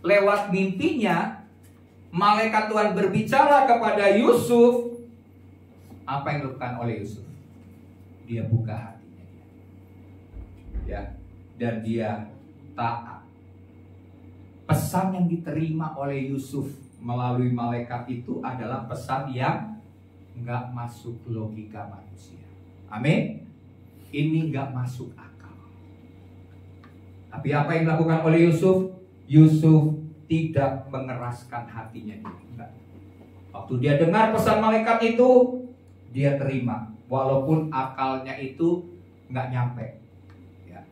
lewat mimpinya, malaikat Tuhan berbicara kepada Yusuf. Apa yang dilakukan oleh Yusuf? Dia buka hatinya, ya, dan dia taat. Pesan yang diterima oleh Yusuf melalui malaikat itu adalah pesan yang nggak masuk logika manusia. Amin. Ini nggak masuk akal. Tapi apa yang dilakukan oleh Yusuf? Yusuf tidak mengeraskan hatinya dia. Waktu dia dengar pesan malaikat itu, dia terima, walaupun akalnya itu nggak nyampe. Ya.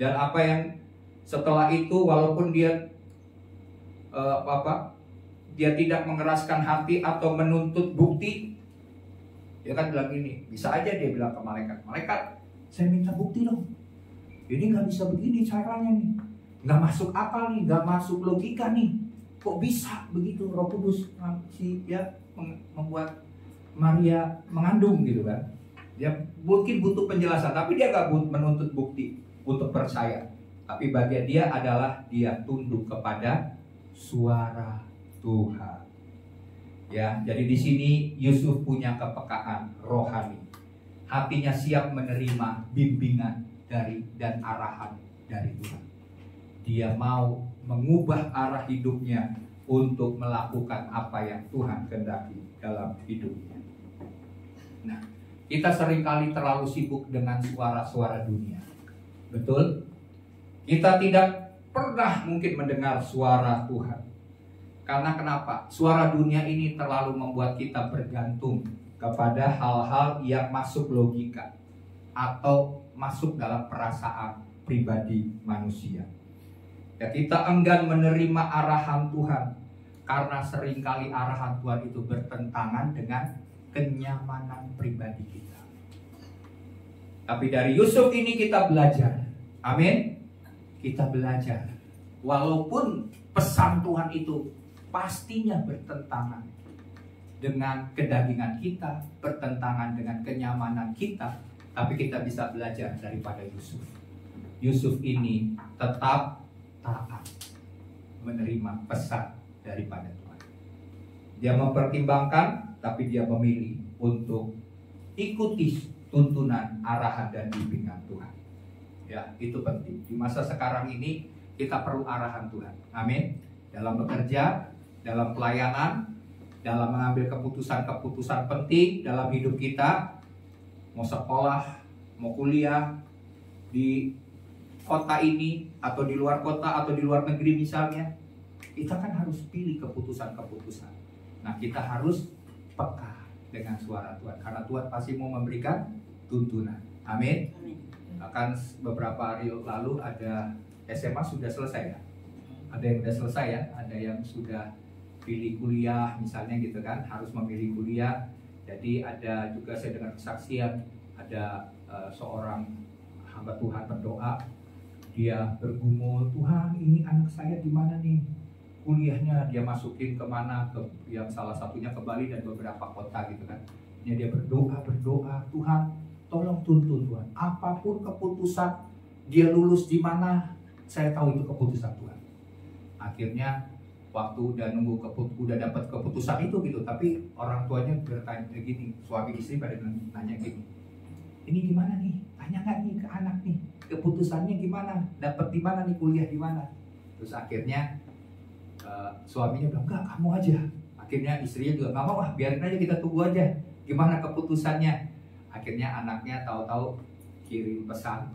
Dan apa yang setelah itu, walaupun dia dia tidak mengeraskan hati atau menuntut bukti, dia kan bilang gini, bisa aja dia bilang ke malaikat, malaikat, saya minta bukti dong. Ini nggak bisa begini caranya nih, nggak masuk akal nih, nggak masuk logika nih. Kok bisa begitu Roh Kudus membuat Maria mengandung gitu kan? Dia mungkin butuh penjelasan, tapi dia nggak menuntut bukti untuk percaya. Tapi bagian dia adalah dia tunduk kepada suara Tuhan. Ya, jadi di sini Yusuf punya kepekaan rohani. Hatinya siap menerima bimbingan dan arahan dari Tuhan. Dia mau mengubah arah hidupnya untuk melakukan apa yang Tuhan kehendaki dalam hidupnya. Nah, kita seringkali terlalu sibuk dengan suara-suara dunia. Betul? Kita tidak pernah mungkin mendengar suara Tuhan. Karena kenapa? Suara dunia ini terlalu membuat kita bergantung kepada hal-hal yang masuk logika atau masuk dalam perasaan pribadi manusia. Ya, kita enggan menerima arahan Tuhan karena seringkali arahan Tuhan itu bertentangan dengan kenyamanan pribadi kita. Tapi dari Yusuf ini kita belajar. Amin. Kita belajar. Walaupun pesan Tuhan itu pastinya bertentangan dengan kedagingan kita, bertentangan dengan kenyamanan kita, tapi kita bisa belajar daripada Yusuf. Yusuf ini tetap taat menerima pesan daripada Tuhan. Dia mempertimbangkan, tapi dia memilih untuk ikuti tuntunan, arahan dan bimbingan Tuhan. Ya, itu penting. Di masa sekarang ini kita perlu arahan Tuhan. Amin. Dalam bekerja, dalam pelayanan, dalam mengambil keputusan-keputusan penting dalam hidup kita, mau sekolah, mau kuliah di kota ini atau di luar kota atau di luar negeri misalnya, kita kan harus pilih keputusan-keputusan. Nah, kita harus peka dengan suara Tuhan karena Tuhan pasti mau memberikan tuntunan. Amin. Bahkan beberapa hari lalu ada SMA sudah selesai ya. Ada yang sudah selesai ya, ada yang sudah pilih kuliah misalnya gitu kan, harus memilih kuliah. Jadi ada juga saya dengar kesaksian, ada seorang hamba Tuhan berdoa, dia bergumul, Tuhan ini anak saya di mana nih kuliahnya, dia masukin kemana, ke yang salah satunya ke Bali dan beberapa kota gitu kan. Ini dia berdoa, Tuhan tolong tuntun Tuhan, apapun keputusan dia lulus di mana, saya tahu itu keputusan Tuhan. Akhirnya waktu udah nunggu udah dapat keputusan itu gitu, tapi orang tuanya bertanya gini, suami istri pada nanya gini, ini gimana nih, tanya nggak nih ke anak nih, keputusannya gimana, dapat di mana nih, kuliah di mana. Terus akhirnya suaminya bilang enggak, kamu aja. Akhirnya istrinya juga nggak mau, biarin aja, kita tunggu aja gimana keputusannya. Akhirnya anaknya tahu-tahu kirim pesan,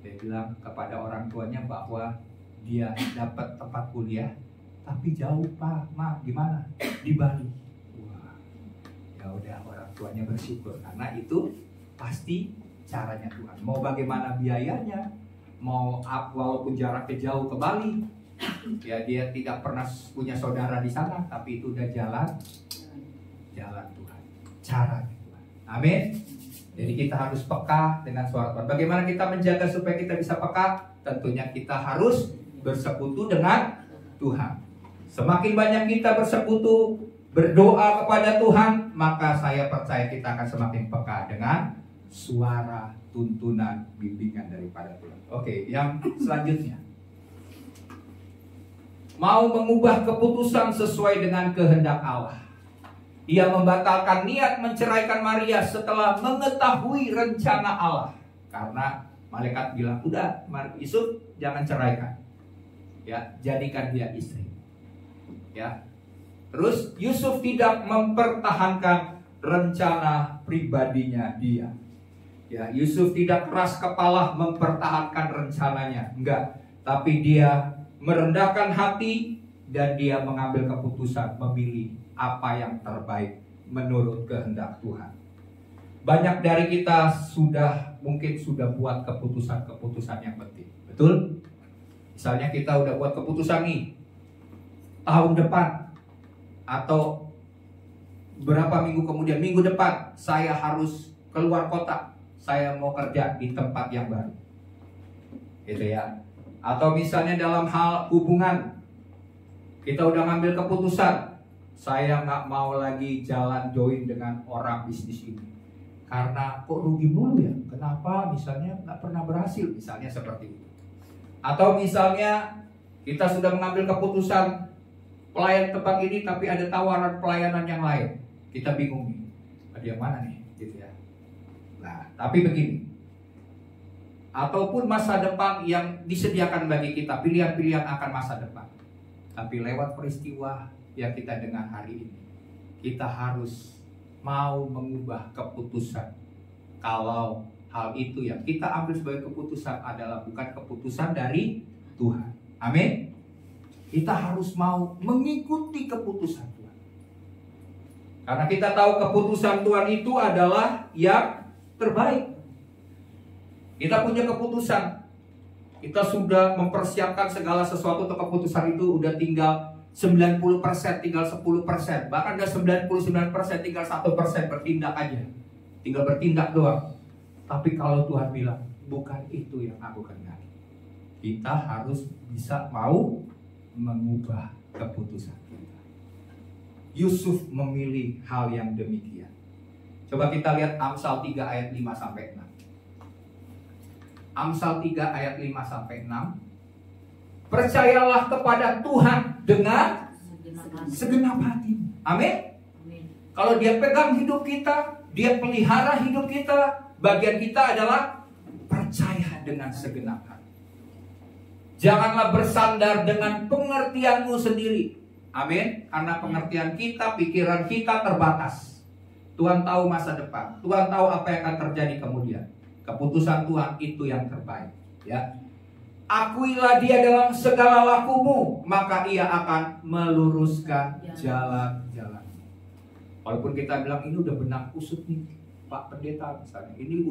dia bilang kepada orang tuanya bahwa dia dapat tempat kuliah tapi jauh Pak, Ma, gimana? Di Bali. Wah, ya udah, orang tuanya bersyukur karena itu pasti caranya Tuhan. Mau bagaimana biayanya, mau walaupun jaraknya jauh ke Bali, ya dia tidak pernah punya saudara di sana, tapi itu udah jalan Tuhan, caranya Tuhan. Amin. Jadi kita harus peka dengan suara Tuhan. Bagaimana kita menjaga supaya kita bisa peka? Tentunya kita harus bersekutu dengan Tuhan. Semakin banyak kita bersekutu, berdoa kepada Tuhan, maka saya percaya kita akan semakin peka dengan suara tuntunan bimbingan daripada Tuhan. Oke, yang selanjutnya, mau mengubah keputusan sesuai dengan kehendak Allah. Ia membatalkan niat menceraikan Maria setelah mengetahui rencana Allah. Karena malaikat bilang, udah Yusuf jangan ceraikan, ya, jadikan dia istri. Ya. Terus Yusuf tidak mempertahankan rencana pribadinya dia. Ya, Yusuf tidak keras kepala mempertahankan rencananya, enggak. Tapi dia merendahkan hati dan dia mengambil keputusan memilih apa yang terbaik menurut kehendak Tuhan. Banyak dari kita mungkin sudah buat keputusan-keputusan yang penting. Betul? Misalnya kita udah buat keputusan nih, tahun depan atau berapa minggu kemudian, minggu depan saya harus keluar kota, saya mau kerja di tempat yang baru, gitu ya. Atau misalnya dalam hal hubungan, kita udah ngambil keputusan, saya nggak mau lagi join dengan orang bisnis ini karena kok rugi mulu ya, kenapa misalnya nggak pernah berhasil, misalnya seperti itu. Atau misalnya kita sudah mengambil keputusan pelayan tempat ini tapi ada tawaran pelayanan yang lain, kita bingung nih, ada yang mana nih, gitu ya. Nah, tapi begini, ataupun masa depan yang disediakan bagi kita, pilihan-pilihan akan masa depan. Tapi lewat peristiwa yang kita dengar hari ini, kita harus mau mengubah keputusan. Kalau hal itu yang kita ambil sebagai keputusan adalah bukan keputusan dari Tuhan. Amin. Kita harus mau mengikuti keputusan Tuhan. Karena kita tahu keputusan Tuhan itu adalah yang terbaik. Kita punya keputusan. Kita sudah mempersiapkan segala sesuatu untuk keputusan itu, udah tinggal 90%, tinggal 10%, bahkan udah 99%, tinggal 1% bertindak aja. Tinggal bertindak doang. Tapi kalau Tuhan bilang, bukan itu yang aku kehendaki, kita harus bisa mau mengubah keputusan kita. Yusuf memilih hal yang demikian. Coba kita lihat Amsal 3 ayat 5-6. Amsal 3 ayat 5-6. Percayalah kepada Tuhan dengan segenap hati. Amin. Kalau dia pegang hidup kita, dia pelihara hidup kita, bagian kita adalah percaya dengan segenap hati. Janganlah bersandar dengan pengertianmu sendiri. Amin. Karena pengertian kita, pikiran kita terbatas. Tuhan tahu masa depan. Tuhan tahu apa yang akan terjadi kemudian. Keputusan Tuhan itu yang terbaik. Ya. Akuilah dia dalam segala lakumu, maka ia akan meluruskan jalan-jalan. Walaupun kita bilang ini udah benang kusut nih, Pak Pendeta misalnya. Ini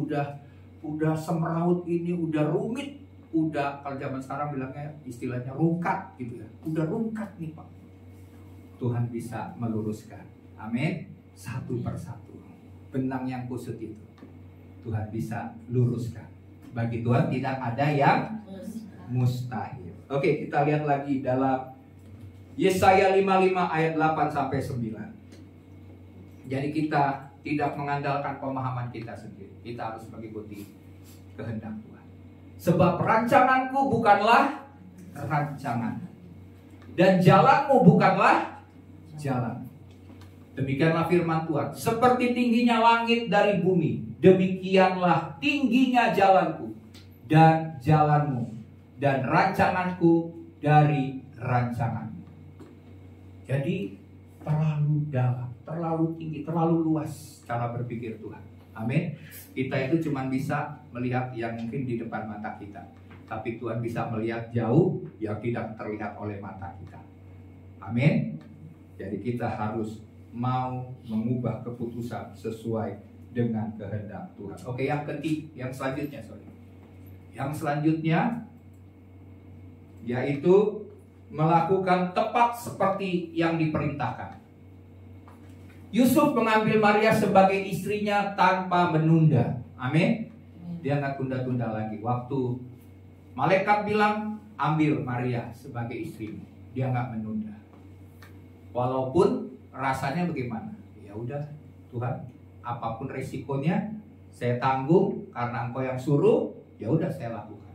udah semeraut, ini udah rumit. Udah, kalau zaman sekarang bilangnya istilahnya rungkat gitu ya. Udah rungkat nih Pak. Tuhan bisa meluruskan. Amin. Satu persatu. Benang yang kusut itu Tuhan bisa luruskan. Bagi Tuhan tidak ada yang mustahil. Oke, kita lihat lagi dalam Yesaya 55 ayat 8-9. Jadi kita tidak mengandalkan pemahaman kita sendiri. Kita harus mengikuti kehendak Tuhan. Sebab rancanganku bukanlah rancangan, dan jalanmu bukanlah jalan. Demikianlah firman Tuhan. Seperti tingginya langit dari bumi, demikianlah tingginya jalanku dan jalanmu, dan rancanganku dari rancanganmu. Jadi terlalu dalam, terlalu tinggi, terlalu luas cara berpikir Tuhan. Amin. Kita itu cuma bisa melihat yang mungkin di depan mata kita, tapi Tuhan bisa melihat jauh yang tidak terlihat oleh mata kita. Amin. Jadi kita harus mau mengubah keputusan sesuai dengan kehendak Tuhan. Oke, yang selanjutnya yaitu melakukan tepat seperti yang diperintahkan. Yusuf mengambil Maria sebagai istrinya tanpa menunda. Amin. Dia nggak tunda-tunda lagi. Waktu malaikat bilang ambil Maria sebagai istrimu, dia nggak menunda. Walaupun rasanya bagaimana? Ya udah Tuhan, apapun resikonya saya tanggung karena Engkau yang suruh. Ya udah saya lakukan.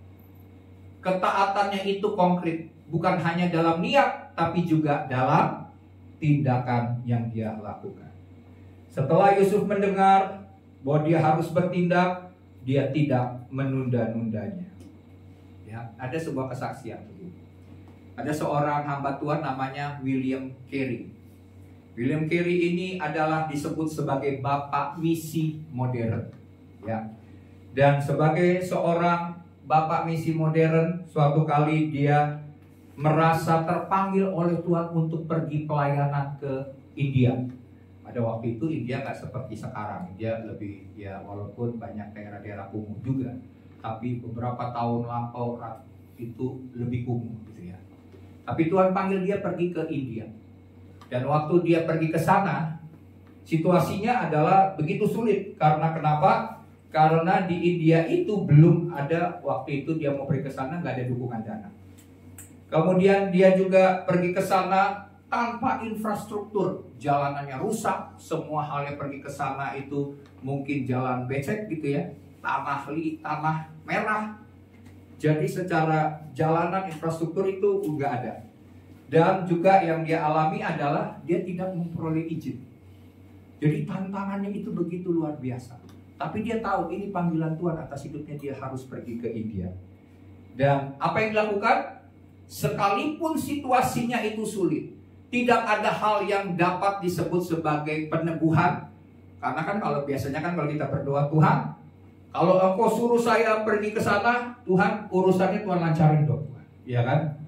Ketaatannya itu konkret, bukan hanya dalam niat, tapi juga dalam tindakan yang dia lakukan. Setelah Yusuf mendengar bahwa dia harus bertindak, dia tidak menunda-nundanya. Ya, ada sebuah kesaksian. Ada seorang hamba Tuhan namanya William Carey. William Carey ini adalah disebut sebagai bapak misi modern. Ya. Dan sebagai seorang bapak misi modern, suatu kali dia merasa terpanggil oleh Tuhan untuk pergi pelayanan ke India. Pada waktu itu India nggak seperti sekarang. Dia lebih, ya walaupun banyak daerah-daerah kumuh juga, tapi beberapa tahun lampau itu lebih kumuh gitu ya. Tapi Tuhan panggil dia pergi ke India. Dan waktu dia pergi ke sana, situasinya adalah begitu sulit. Karena kenapa? Karena di India itu belum ada, waktu itu dia mau pergi ke sana nggak ada dukungan dana. Kemudian dia juga pergi ke sana tanpa infrastruktur, jalanannya rusak, semua hal yang pergi ke sana itu mungkin jalan becek gitu ya, tanah merah. Jadi secara jalanan infrastruktur itu nggak ada. Dan juga yang dia alami adalah dia tidak memperoleh izin. Jadi tantangannya itu begitu luar biasa. Tapi dia tahu ini panggilan Tuhan atas hidupnya, dia harus pergi ke India. Dan apa yang dilakukan? sekalipun situasinya itu sulit, tidak ada hal yang dapat disebut sebagai peneguhan. Karena kan kalau biasanya kan kalau kita berdoa, Tuhan, kalau Engkau suruh saya pergi ke sana, Tuhan, urusannya Tuhan lancarin dong, Tuhan. Ya kan?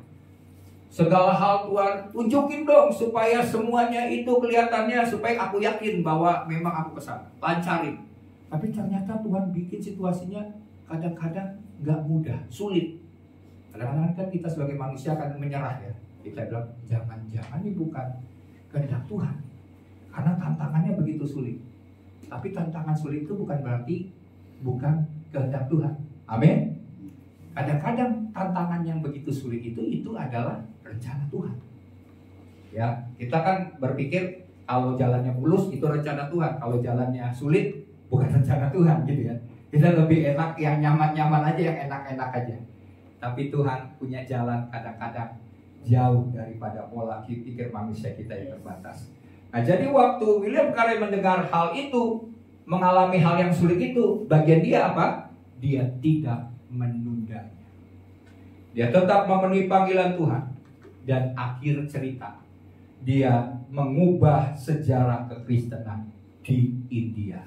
Segala hal Tuhan tunjukin dong supaya semuanya itu kelihatannya, supaya aku yakin bahwa memang aku ke sana. Lancarin. Tapi ternyata Tuhan bikin situasinya kadang-kadang nggak mudah, sulit. Kadang-kadang kan kita sebagai manusia akan menyerah ya. Kita bilang, jangan-jangan ini bukan kehendak Tuhan. Karena tantangannya begitu sulit. Tapi tantangan sulit itu bukan berarti bukan kehendak Tuhan. Amin. Kadang-kadang tantangan yang begitu sulit itu adalah rencana Tuhan. Ya, kita kan berpikir kalau jalannya mulus itu rencana Tuhan. Kalau jalannya sulit bukan rencana Tuhan gitu ya. Kita lebih enak yang nyaman-nyaman aja, yang enak-enak aja. Tapi Tuhan punya jalan kadang-kadang jauh daripada pola pikir manusia kita yang terbatas. Nah, jadi waktu William Carey mendengar hal itu, mengalami hal yang sulit itu, bagian dia apa? Dia tidak menundanya. Dia tetap memenuhi panggilan Tuhan. Dan akhir cerita, dia mengubah sejarah kekristenan di India.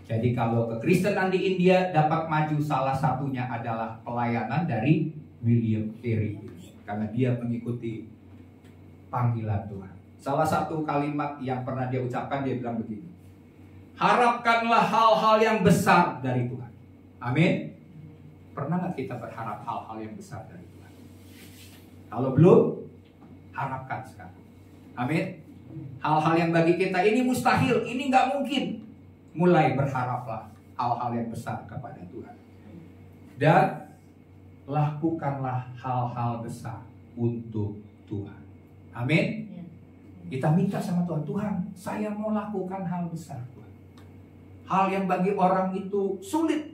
Jadi kalau kekristenan di India dapat maju, salah satunya adalah pelayanan dari William Carey. Karena dia mengikuti panggilan Tuhan. Salah satu kalimat yang pernah dia ucapkan, dia bilang begini, harapkanlah hal-hal yang besar dari Tuhan. Amin. Pernah nggak kita berharap hal-hal yang besar dari Tuhan? Kalau belum, harapkan sekarang. Amin. Hal-hal yang bagi kita ini mustahil, ini nggak mungkin. Mulai berharaplah hal-hal yang besar kepada Tuhan. Dan lakukanlah hal-hal besar untuk Tuhan. Amin. Kita minta sama Tuhan, Tuhan, saya mau lakukan hal besar, Tuhan. Hal yang bagi orang itu sulit,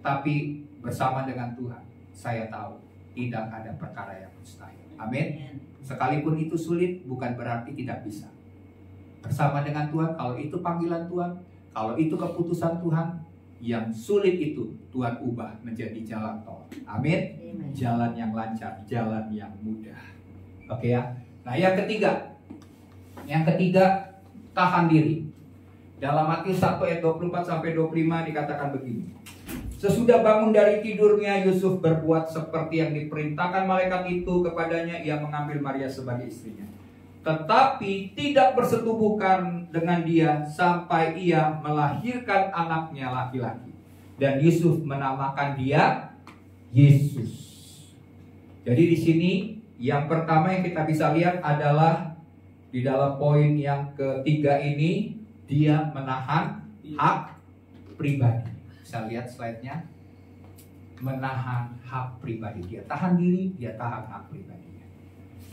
tapi bersama dengan Tuhan, saya tahu tidak ada perkara yang mustahil. Amin. Sekalipun itu sulit, bukan berarti tidak bisa. Bersama dengan Tuhan, kalau itu panggilan Tuhan, kalau itu keputusan Tuhan, yang sulit itu Tuhan ubah menjadi jalan tol. Amin. Jalan yang lancar, jalan yang mudah. Oke ya. Nah, yang ketiga, tahan diri. Dalam Matius 1 ayat 24 sampai 25 dikatakan begini. Sesudah bangun dari tidurnya, Yusuf berbuat seperti yang diperintahkan malaikat itu kepadanya. Ia mengambil Maria sebagai istrinya, tetapi tidak bersetubuhkan dengan dia sampai ia melahirkan anaknya laki-laki. Dan Yusuf menamakan dia Yesus. Jadi di sini yang pertama yang kita bisa lihat adalah di dalam poin yang ketiga ini, dia menahan hak pribadi. Bisa lihat slide-nya. Menahan hak pribadi. Dia tahan diri, dia tahan hak pribadi.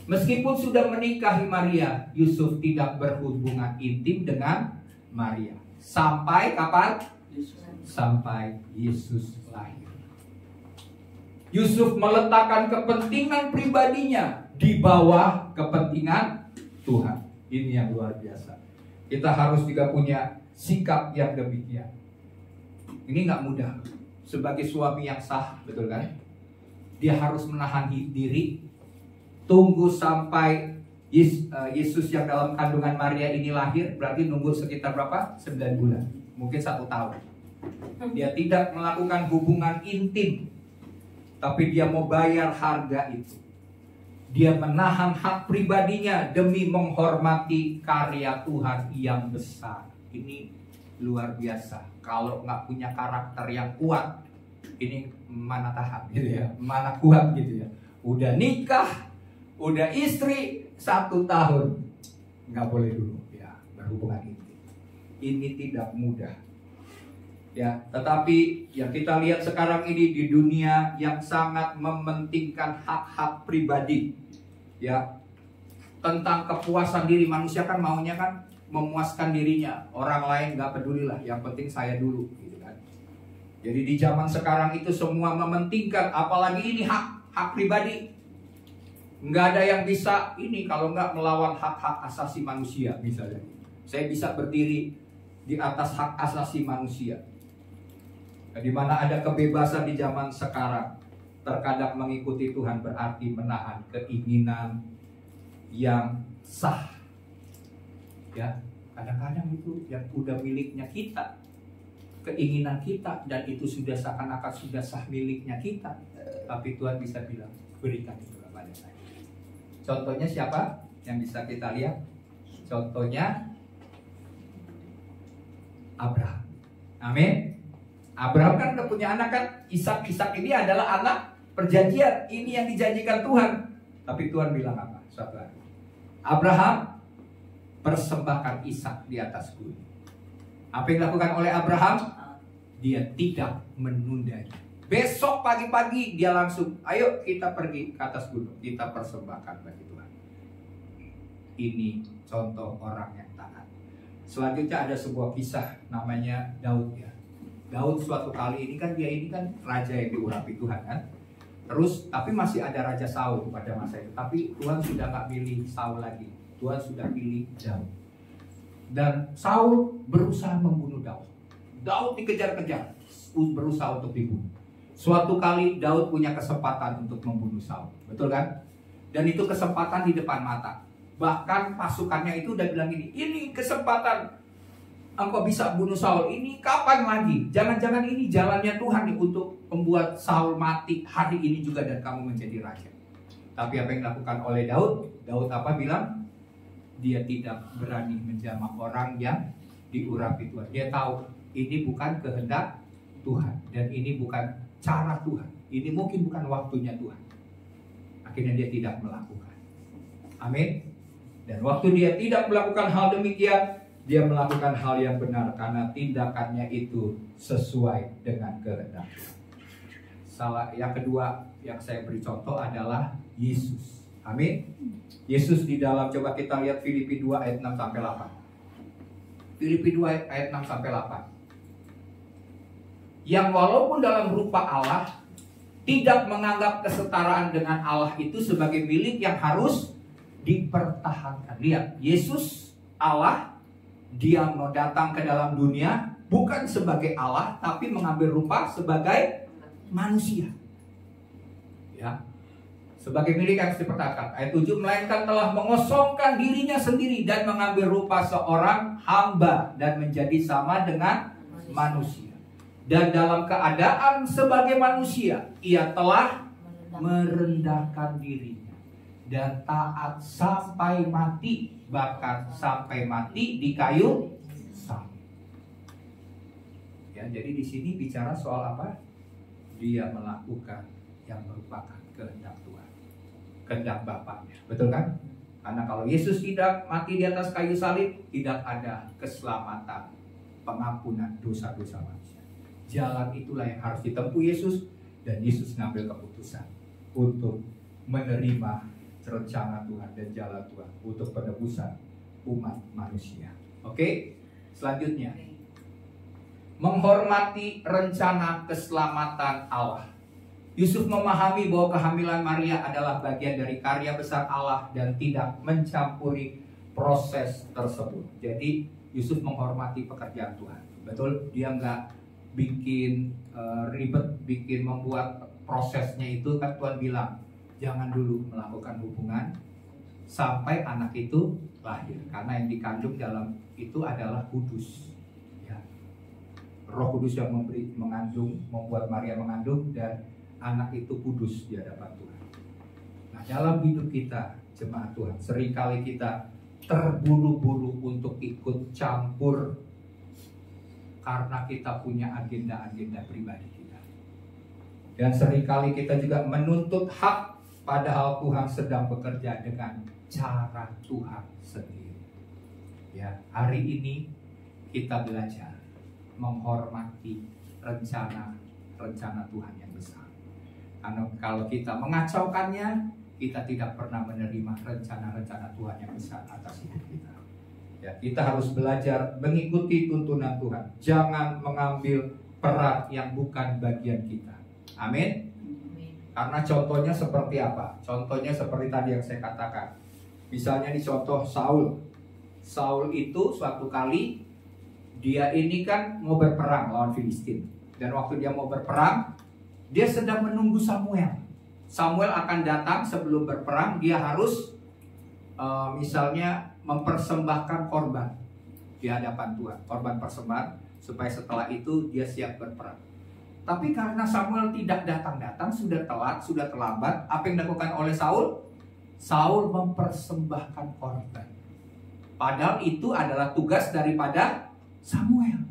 Meskipun sudah menikahi Maria, Yusuf tidak berhubungan intim dengan Maria. Sampai kapan? Sampai Yesus lahir. Yusuf meletakkan kepentingan pribadinya di bawah kepentingan Tuhan. Ini yang luar biasa. Kita harus juga punya sikap yang demikian. Ini nggak mudah. Sebagai suami yang sah, betul kan? Dia harus menahan diri. Tunggu sampai Yesus yang dalam kandungan Maria ini lahir. Berarti nunggu sekitar berapa? 9 bulan. Mungkin 1 tahun. Dia tidak melakukan hubungan intim, tapi dia mau bayar harga itu. Dia menahan hak pribadinya demi menghormati karya Tuhan yang besar. Ini luar biasa. Kalau nggak punya karakter yang kuat, ini mana tahan gitu ya, mana kuat gitu ya. Udah nikah, udah istri 1 tahun, nggak boleh dulu ya berhubungan intim. Ini tidak mudah ya. Tetapi yang kita lihat sekarang ini di dunia yang sangat mementingkan hak-hak pribadi ya, tentang kepuasan diri. Manusia kan maunya kan memuaskan dirinya, orang lain nggak peduli lah, yang penting saya dulu gitu kan. Jadi di zaman sekarang itu semua mementingkan, apalagi ini hak pribadi. Nggak ada yang bisa ini kalau nggak melawan hak-hak asasi manusia. Misalnya saya bisa berdiri di atas hak asasi manusia. Di mana ada kebebasan di zaman sekarang, Terkadang mengikuti Tuhan berarti menahan keinginan yang sah. Ya, kadang-kadang itu yang udah miliknya kita, keinginan kita, dan itu sudah seakan-akan sudah sah miliknya kita. Tapi Tuhan bisa bilang, berikan itu kepada saya. Contohnya siapa yang bisa kita lihat? Contohnya Abraham. Amin. Abraham kan udah punya anak kan, Ishak. Ishak ini adalah anak perjanjian. Ini yang dijanjikan Tuhan. Tapi Tuhan bilang apa? Suatu hari, Abraham, persembahkan Ishak di atas gunung. Apa yang dilakukan oleh Abraham? Dia tidak menundanya. Besok pagi-pagi dia langsung, ayo kita pergi ke atas gunung, kita persembahkan bagi Tuhan. Ini contoh orang yang taat. Selanjutnya ada sebuah kisah namanya Daud ya. Daud suatu kali ini kan raja yang diurapi Tuhan kan. Terus tapi masih ada Raja Saul pada masa itu. Tapi Tuhan sudah gak pilih Saul lagi. Tuhan sudah pilih Daud. Dan Saul berusaha membunuh Daud. Daud dikejar-kejar, berusaha untuk dibunuh. Suatu kali Daud punya kesempatan untuk membunuh Saul, betul kan? Dan itu kesempatan di depan mata. Bahkan pasukannya itu udah bilang ini kesempatan engkau bisa bunuh Saul. Ini kapan lagi? Jangan-jangan ini jalannya Tuhan nih untuk membuat Saul mati hari ini juga dan kamu menjadi raja. Tapi apa yang dilakukan oleh Daud? Daud apa bilang? Dia tidak berani menjamah orang yang diurapi Tuhan. Dia tahu ini bukan kehendak Tuhan dan ini bukan cara Tuhan. Ini mungkin bukan waktunya Tuhan. Akhirnya dia tidak melakukan. Amin. Dan waktu dia tidak melakukan hal demikian, dia melakukan hal yang benar karena tindakannya itu sesuai dengan kehendak Tuhan. Yang kedua yang saya beri contoh adalah Yesus. Amin. Yesus di dalam, coba kita lihat Filipi 2 ayat 6 sampai 8. Filipi 2 ayat 6 sampai 8. Yang walaupun dalam rupa Allah tidak menganggap kesetaraan dengan Allah itu sebagai milik yang harus dipertahankan. Lihat, Yesus Allah, dia mau datang ke dalam dunia bukan sebagai Allah tapi mengambil rupa sebagai manusia. Ya. Sebagai milik yang harus dipertahankan. Ayat 7, melainkan telah mengosongkan dirinya sendiri dan mengambil rupa seorang hamba dan menjadi sama dengan manusia. Dan dalam keadaan sebagai manusia, ia telah merendahkan dirinya dan taat sampai mati, bahkan sampai mati di kayu salib. Ya, jadi di sini bicara soal apa? Dia melakukan yang merupakan kehendak Tuhan, kehendak Bapaknya, betul kan? Karena kalau Yesus tidak mati di atas kayu salib, tidak ada keselamatan, pengampunan dosa-dosa manusia. Jalan itulah yang harus ditempuh Yesus, dan Yesus ngambil keputusan untuk menerima rencana Tuhan dan jalan Tuhan untuk penebusan umat manusia. Oke, selanjutnya menghormati rencana keselamatan Allah. Yusuf memahami bahwa kehamilan Maria adalah bagian dari karya besar Allah dan tidak mencampuri proses tersebut. Jadi Yusuf menghormati pekerjaan Tuhan. Betul, dia nggak bikin ribet, bikin membuat prosesnya itu kan Tuhan bilang jangan dulu melakukan hubungan sampai anak itu lahir, karena yang dikandung dalam itu adalah kudus. Ya. Roh Kudus yang mengandung, membuat Maria mengandung, dan anak itu kudus di hadapan Tuhan. Nah, dalam hidup kita jemaat Tuhan, seringkali kita terburu-buru untuk ikut campur karena kita punya agenda-agenda pribadi kita. Dan seringkali kita juga menuntut hak, padahal Tuhan sedang bekerja dengan cara Tuhan sendiri. Ya, hari ini kita belajar menghormati rencana Tuhan yang besar. Karena kalau kita mengacaukannya, kita tidak pernah menerima rencana-rencana Tuhan yang besar atas hidup kita. Ya, kita harus belajar mengikuti tuntunan Tuhan. Jangan mengambil peran yang bukan bagian kita. Amin. Karena contohnya seperti apa? Contohnya seperti tadi yang saya katakan. Misalnya di contoh Saul. Saul itu suatu kali dia ini kan mau berperang lawan Filistin. Dan waktu dia mau berperang, Dia sedang menunggu Samuel. Samuel akan datang sebelum berperang. Dia harus misalnya mempersembahkan korban di hadapan Tuhan, korban persembahan, supaya setelah itu dia siap berperang. Tapi karena Samuel tidak datang-datang, sudah telat, sudah terlambat, apa yang dilakukan oleh Saul? Saul mempersembahkan korban. Padahal itu adalah tugas daripada Samuel.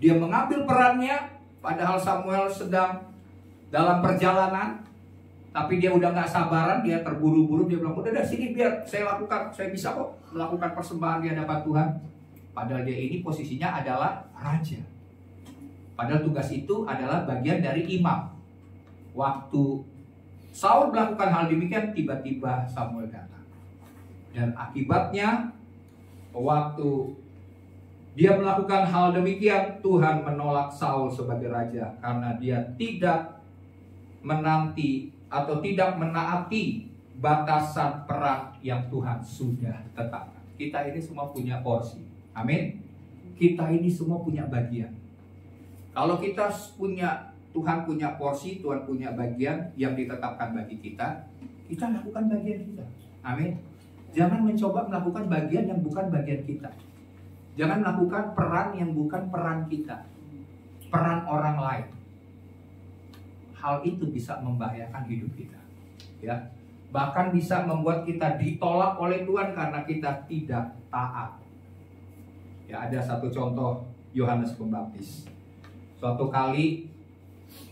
Dia mengambil perannya, padahal Samuel sedang dalam perjalanan, tapi dia udah gak sabaran, dia terburu-buru, dia bilang, udah sini biar saya lakukan, saya bisa kok melakukan persembahan di hadapan Tuhan. Padahal dia ini posisinya adalah raja. Padahal tugas itu adalah bagian dari imam. Waktu Saul melakukan hal demikian, tiba-tiba Samuel datang. Dan akibatnya, waktu dia melakukan hal demikian, Tuhan menolak Saul sebagai raja karena dia tidak menanti atau tidak menaati batasan perang yang Tuhan sudah tetapkan. Kita ini semua punya porsi. Amin. Kita ini semua punya bagian. Kalau kita punya, Tuhan punya porsi, Tuhan punya bagian yang ditetapkan bagi kita, kita lakukan bagian kita. Amin. Jangan mencoba melakukan bagian yang bukan bagian kita. Jangan melakukan peran yang bukan peran kita, peran orang lain. Hal itu bisa membahayakan hidup kita, ya. Bahkan bisa membuat kita ditolak oleh Tuhan karena kita tidak taat. Ya, ada satu contoh Yohanes Pembaptis. Suatu kali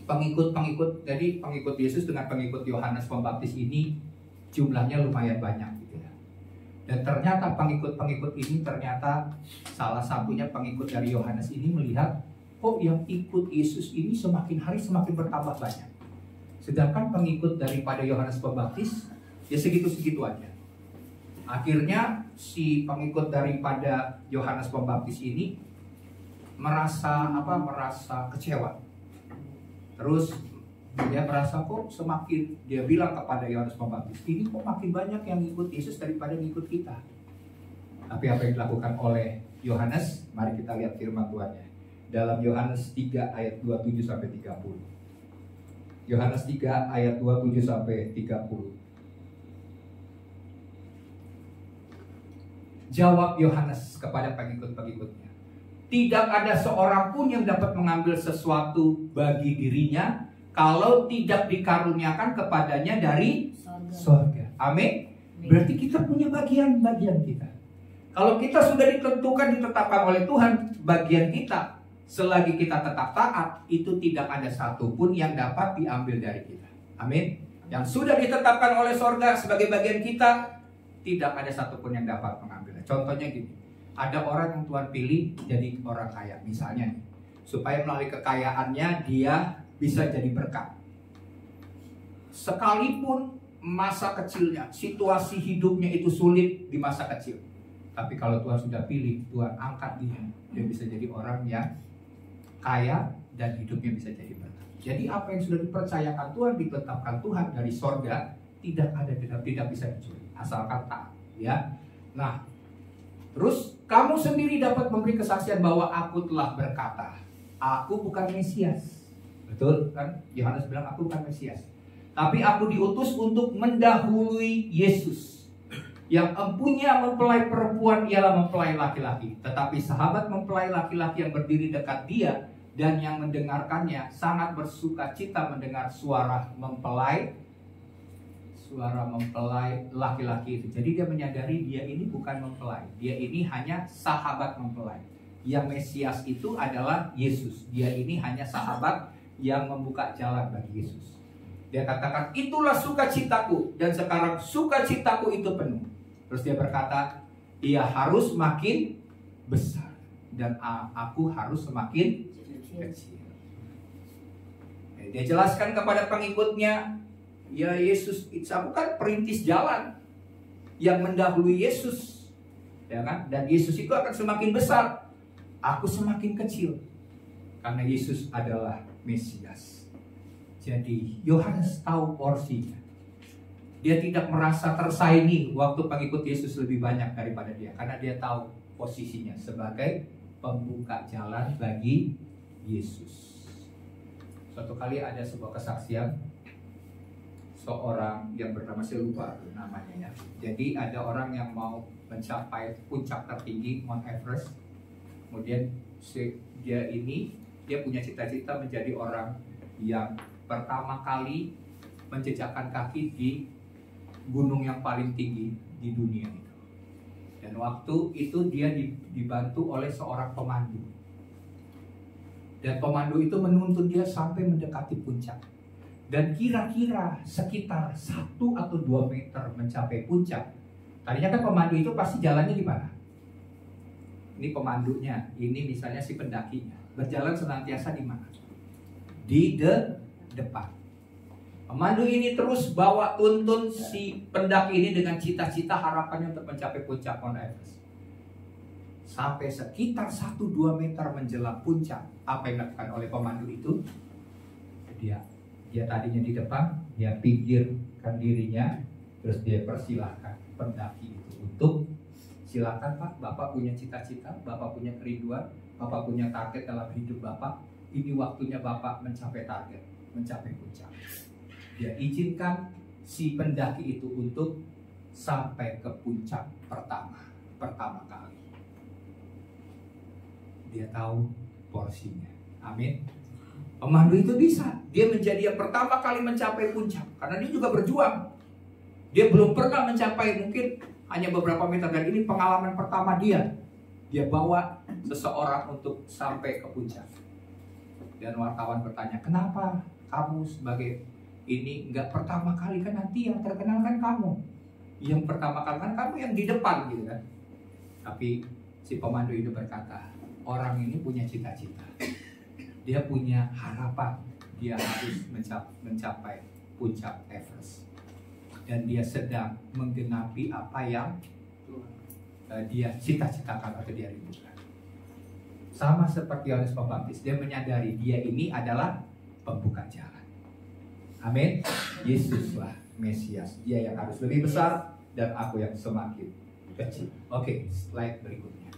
pengikut Yesus dengan pengikut Yohanes Pembaptis ini jumlahnya lumayan banyak. Dan ternyata pengikut-pengikut ini ternyata salah satunya pengikut dari Yohanes ini melihat, kok yang ikut Yesus ini semakin hari semakin bertambah banyak. Sedangkan pengikut daripada Yohanes Pembaptis ya segitu-segitu aja. Akhirnya si pengikut daripada Yohanes Pembaptis ini merasa kecewa. Terus dia merasa kok semakin, dia bilang kepada Yohanes Pembaptis, ini kok makin banyak yang ikut Yesus daripada ngikut kita. Tapi apa yang dilakukan oleh Yohanes? Mari kita lihat firman Tuhannya dalam Yohanes 3 ayat 27 sampai 30. Yohanes 3 ayat 27 sampai 30. Jawab Yohanes kepada pengikut-pengikutnya, tidak ada seorang pun yang dapat mengambil sesuatu bagi dirinya kalau tidak dikaruniakan kepadanya dari surga. Amin. Berarti kita punya bagian-bagian kita. Kalau kita sudah ditetapkan oleh Tuhan bagian kita, selagi kita tetap taat, itu tidak ada satupun yang dapat diambil dari kita. Amin. Yang sudah ditetapkan oleh surga sebagai bagian kita, tidak ada satupun yang dapat mengambilnya. Contohnya gini, ada orang yang Tuhan pilih jadi orang kaya, misalnya nih, supaya melalui kekayaannya dia bisa jadi berkat. Sekalipun masa kecilnya, situasi hidupnya itu sulit di masa kecil, tapi kalau Tuhan sudah pilih, Tuhan angkat dia bisa jadi orang yang kaya dan hidupnya bisa jadi berkat. Jadi apa yang sudah dipercayakan Tuhan, ditetapkan Tuhan dari sorga, tidak bisa dicuri, asalkan taat, ya. Nah, terus kamu sendiri dapat memberi kesaksian bahwa aku telah berkata, aku bukan Mesias. Betul kan? Yohanes bilang aku bukan Mesias, tapi aku diutus untuk mendahului Yesus. Yang empunya mempelai perempuan ialah mempelai laki-laki, tetapi sahabat mempelai laki-laki yang berdiri dekat dia dan yang mendengarkannya sangat bersuka cita mendengar suara mempelai laki-laki itu. Jadi dia menyadari dia ini bukan mempelai, dia ini hanya sahabat mempelai. Yang Mesias itu adalah Yesus. Dia ini hanya sahabat yang membuka jalan bagi Yesus. Dia katakan, itulah sukacitaku, dan sekarang sukacitaku itu penuh. Terus dia berkata, ia harus makin besar dan aku harus semakin kecil. Dia jelaskan kepada pengikutnya, ya Yesus, aku kan perintis jalan yang mendahului Yesus, ya kan? Dan Yesus itu akan semakin besar, aku semakin kecil, karena Yesus adalah Mesias. Jadi Yohanes tahu porsinya. Dia tidak merasa tersaingi waktu pengikut Yesus lebih banyak daripada dia, karena dia tahu posisinya sebagai pembuka jalan bagi Yesus. Suatu kali ada sebuah kesaksian seorang yang bernama, saya lupa namanya ya. Jadi ada orang yang mau mencapai puncak tertinggi Mount Everest. Kemudian dia punya cita-cita menjadi orang yang pertama kali menjejakkan kaki di gunung yang paling tinggi di dunia itu. Dan waktu itu dia dibantu oleh seorang pemandu. Dan pemandu itu menuntun dia sampai mendekati puncak. Dan kira-kira sekitar 1 atau 2 meter mencapai puncak. Tadinya kan pemandu itu pasti jalannya di mana? Ini pemandunya, ini misalnya si pendakinya. Berjalan senantiasa di mana? Di depan. Pemandu ini terus bawa tuntun si pendaki ini dengan cita-cita harapannya untuk mencapai puncak Mount Everest. Sampai sekitar 1-2 meter menjelang puncak, apa yang dilakukan oleh pemandu itu? Dia tadinya di depan, dia pinggirkan dirinya, terus dia persilahkan pendaki itu untuk, silakan Pak, Bapak punya cita-cita, Bapak punya kerinduan, Bapak punya target dalam hidup Bapak, ini waktunya Bapak mencapai target, mencapai puncak. Dia izinkan si pendaki itu untuk sampai ke puncak pertama kali. Dia tahu porsinya. Amin. Pemandu itu bisa. Dia menjadi yang pertama kali mencapai puncak. Karena dia juga berjuang. Dia belum pernah mencapai, mungkin hanya beberapa meter. Dan ini pengalaman pertama dia. Dia bawa seseorang untuk sampai ke puncak. Dan wartawan bertanya, kenapa kamu sebagai ini nggak pertama kali? Kan nanti yang terkenal kan kamu. Yang pertama kali kan kamu yang di depan gitu kan. Tapi si pemandu itu berkata, orang ini punya cita-cita. Dia punya harapan, dia harus mencapai puncak Everest. Dan dia sedang menggenapi apa yang dia cita-citakan atau dia rindukan. Sama seperti Yohanes Pembaptis, dia menyadari dia ini adalah pembuka jalan. Amin. Yesuslah Mesias, dia yang harus lebih besar dan aku yang semakin kecil. Oke, slide berikutnya.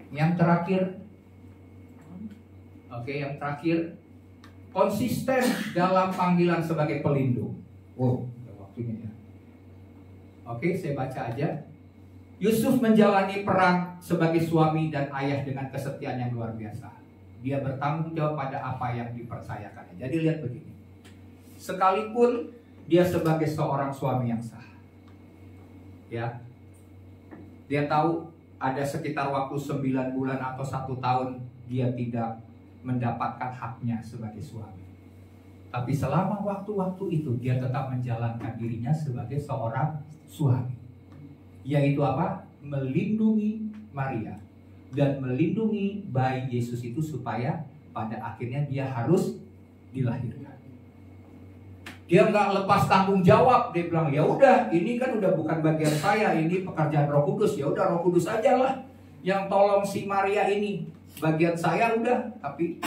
Yang terakhir, konsisten dalam panggilan sebagai pelindung. Wow, udah waktunya ya. Oke, saya baca aja. Yusuf menjalani peran sebagai suami dan ayah dengan kesetiaan yang luar biasa. Dia bertanggung jawab pada apa yang dipercayakannya. Jadi lihat begini. Sekalipun dia sebagai seorang suami yang sah, ya, dia tahu ada sekitar waktu 9 bulan atau 1 tahun dia tidak mendapatkan haknya sebagai suami. Tapi selama waktu-waktu itu dia tetap menjalankan dirinya sebagai seorang suami. Yaitu apa? Melindungi Maria dan melindungi bayi Yesus itu supaya pada akhirnya dia harus dilahirkan. Dia nggak lepas tanggung jawab. Dia bilang, ya udah, ini kan udah bukan bagian saya, ini pekerjaan Roh Kudus. Ya udah, Roh Kudus aja lah yang tolong si Maria ini. Bagian saya udah, tapi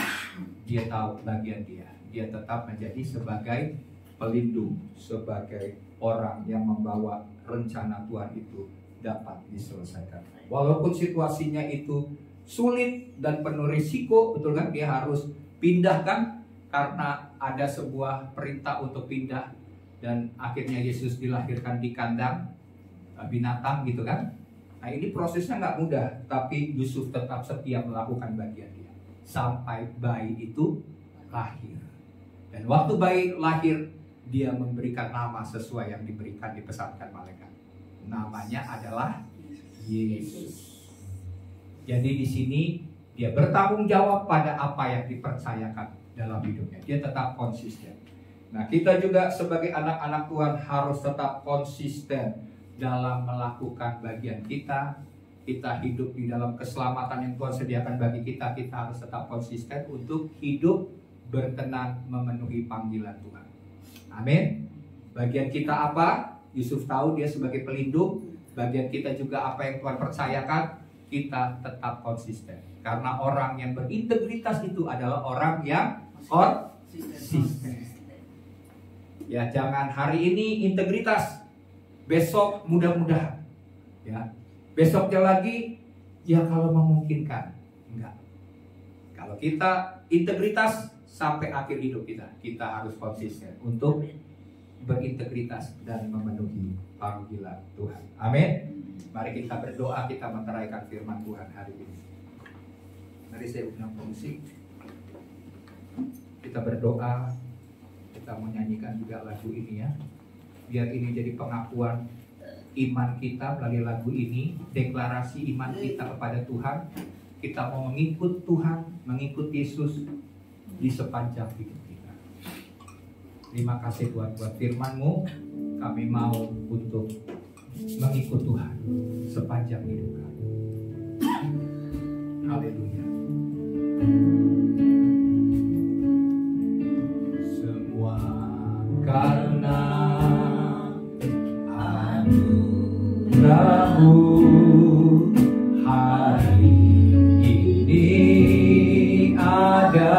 dia tahu bagian dia. Dia tetap menjadi sebagai pelindung, sebagai orang yang membawa rencana Tuhan itu dapat diselesaikan. Walaupun situasinya itu sulit dan penuh risiko, betul kan? Dia harus pindahkan karena ada sebuah perintah untuk pindah. Dan akhirnya Yesus dilahirkan di kandang binatang gitu kan. Nah ini prosesnya nggak mudah, tapi Yusuf tetap setia melakukan bagian dia sampai bayi itu lahir. Dan waktu bayi lahir, dia memberikan nama sesuai yang diberikan, dipesankan malaikat. Namanya adalah Yesus. Jadi di sini dia bertanggung jawab pada apa yang dipercayakan dalam hidupnya. Dia tetap konsisten. Nah kita juga sebagai anak-anak Tuhan harus tetap konsisten dalam melakukan bagian kita. Kita hidup di dalam keselamatan yang Tuhan sediakan bagi kita. Kita harus tetap konsisten untuk hidup berkenan memenuhi panggilan Tuhan. Amin. Bagian kita apa? Yusuf tahu dia sebagai pelindung. Bagian kita juga apa yang Tuhan percayakan. Kita tetap konsisten. Karena orang yang berintegritas itu adalah orang yang konsisten. Ya, jangan hari ini integritas, besok mudah-mudahan, ya. Besoknya lagi, ya kalau memungkinkan, enggak Kalau kita integritas sampai akhir hidup kita harus konsisten untuk berintegritas dan memenuhi panggilan Tuhan. Amin. Mari kita berdoa, kita menteraikan firman Tuhan hari ini. Mari saya undang musik. Kita berdoa, kita menyanyikan juga lagu ini ya. Biar ini jadi pengakuan iman kita melalui lagu ini, deklarasi iman kita kepada Tuhan. Kita mau mengikut Tuhan, mengikut Yesus di sepanjang hidup kita. Terima kasih Tuhan buat firman-Mu. Kami mau untuk mengikut Tuhan sepanjang hidup kami. Haleluya. Semua karena anugerah-Mu hari ini ada.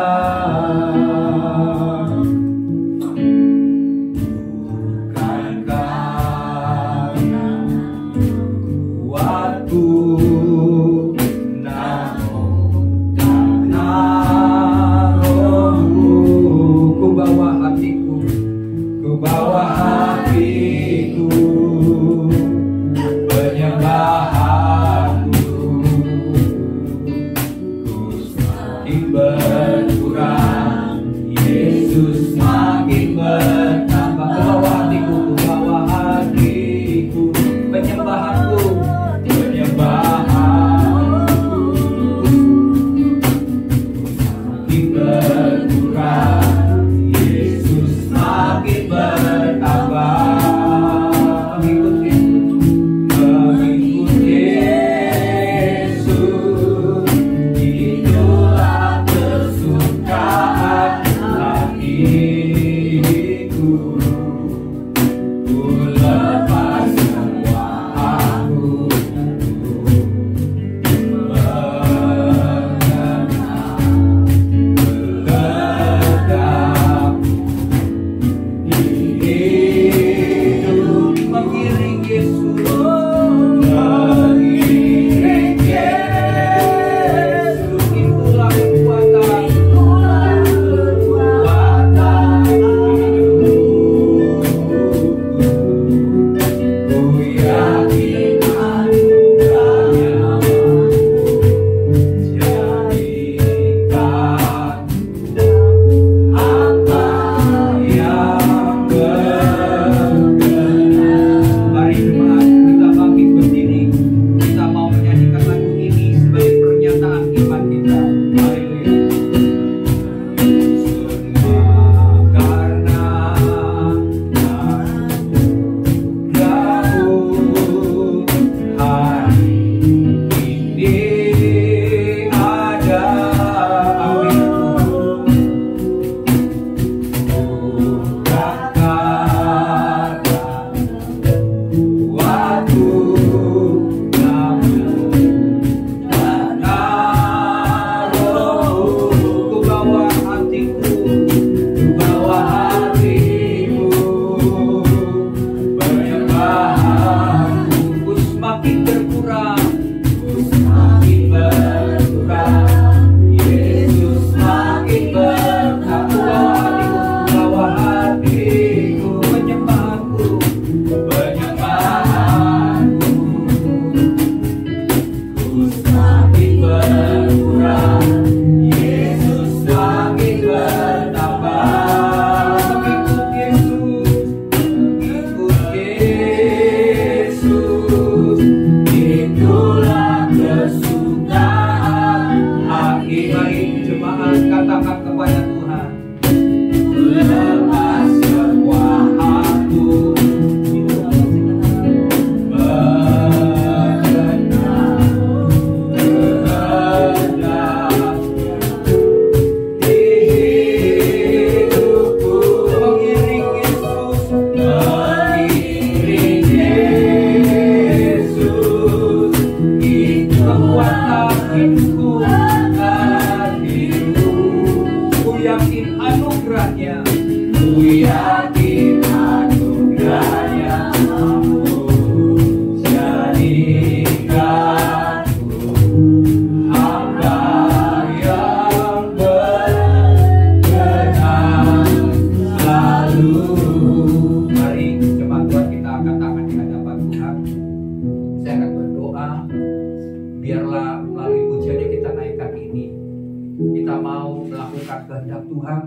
mau melakukan kehendak Tuhan,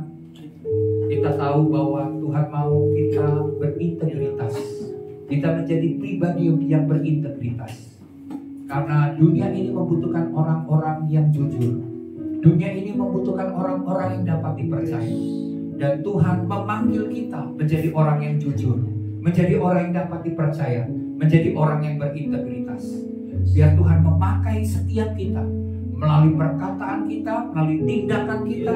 kita tahu bahwa Tuhan mau kita berintegritas. Kita menjadi pribadi yang berintegritas. Karena dunia ini membutuhkan orang-orang yang jujur. Dunia ini membutuhkan orang-orang yang dapat dipercaya. Dan Tuhan memanggil kita menjadi orang yang jujur, menjadi orang yang dapat dipercaya, menjadi orang yang berintegritas. Biar Tuhan memakai setiap kita melalui perkataan kita, melalui tindakan kita,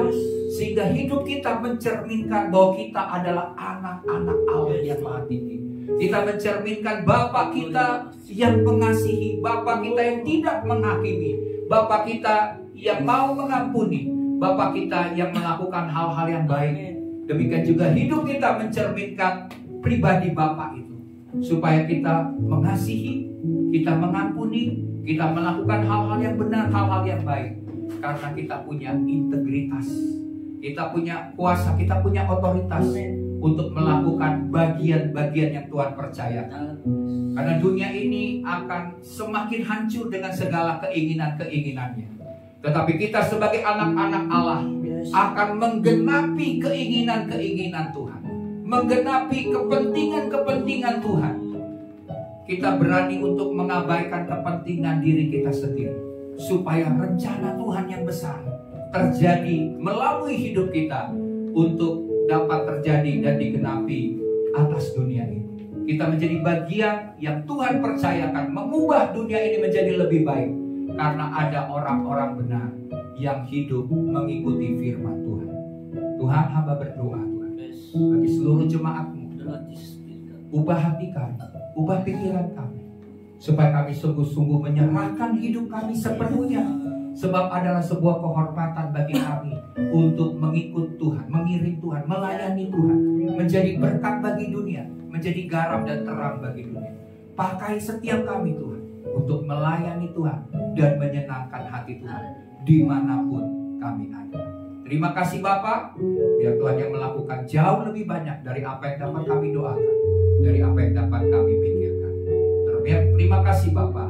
sehingga hidup kita mencerminkan bahwa kita adalah anak-anak Allah yang maha tinggi. Kita mencerminkan Bapa kita yang mengasihi, Bapa kita yang tidak menghakimi, Bapa kita yang mau mengampuni, Bapa kita yang melakukan hal-hal yang baik. Demikian juga hidup kita mencerminkan pribadi Bapa itu, supaya kita mengasihi, kita mengampuni, kita melakukan hal-hal yang benar, hal-hal yang baik. Karena kita punya integritas, kita punya kuasa, kita punya otoritas untuk melakukan bagian-bagian yang Tuhan percayakan. Karena dunia ini akan semakin hancur dengan segala keinginan-keinginannya. Tetapi kita sebagai anak-anak Allah akan menggenapi keinginan-keinginan Tuhan, menggenapi kepentingan-kepentingan Tuhan. Kita berani untuk mengabaikan kepentingan diri kita sendiri, supaya rencana Tuhan yang besar terjadi melalui hidup kita untuk dapat terjadi dan digenapi atas dunia ini. Kita menjadi bagian yang Tuhan percayakan mengubah dunia ini menjadi lebih baik, karena ada orang-orang benar yang hidup mengikuti firman Tuhan. Tuhan, hamba berdoa Tuhan, bagi seluruh jemaat-Mu, ubah hati kami, ubah pikiran kami, supaya kami sungguh-sungguh menyerahkan hidup kami sepenuhnya. Sebab adalah sebuah kehormatan bagi kami untuk mengikut Tuhan, mengiring Tuhan, melayani Tuhan, menjadi berkat bagi dunia, menjadi garam dan terang bagi dunia. Pakai setiap kami Tuhan untuk melayani Tuhan dan menyenangkan hati Tuhan dimanapun kami ada. Terima kasih Bapa, biar Tuhan yang melakukan jauh lebih banyak dari apa yang dapat kami doakan, dari apa yang dapat kami pikirkan. Terima kasih Bapa.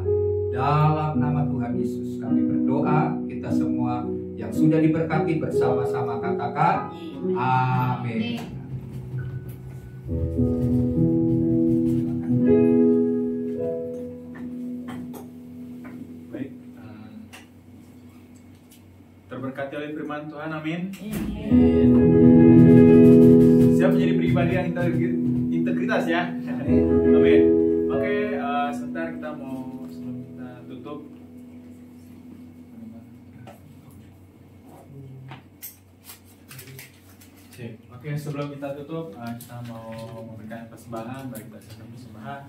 Dalam nama Tuhan Yesus kami berdoa, kita semua yang sudah diberkati bersama-sama katakan amin. Baik, terberkati oleh firman Tuhan, amin. Siap menjadi pribadi yang integritas ya, amin. Oke, sebentar kita mau tutup. Oke, sebelum kita tutup, kita mau memberikan persembahan, baik kita satu persembahan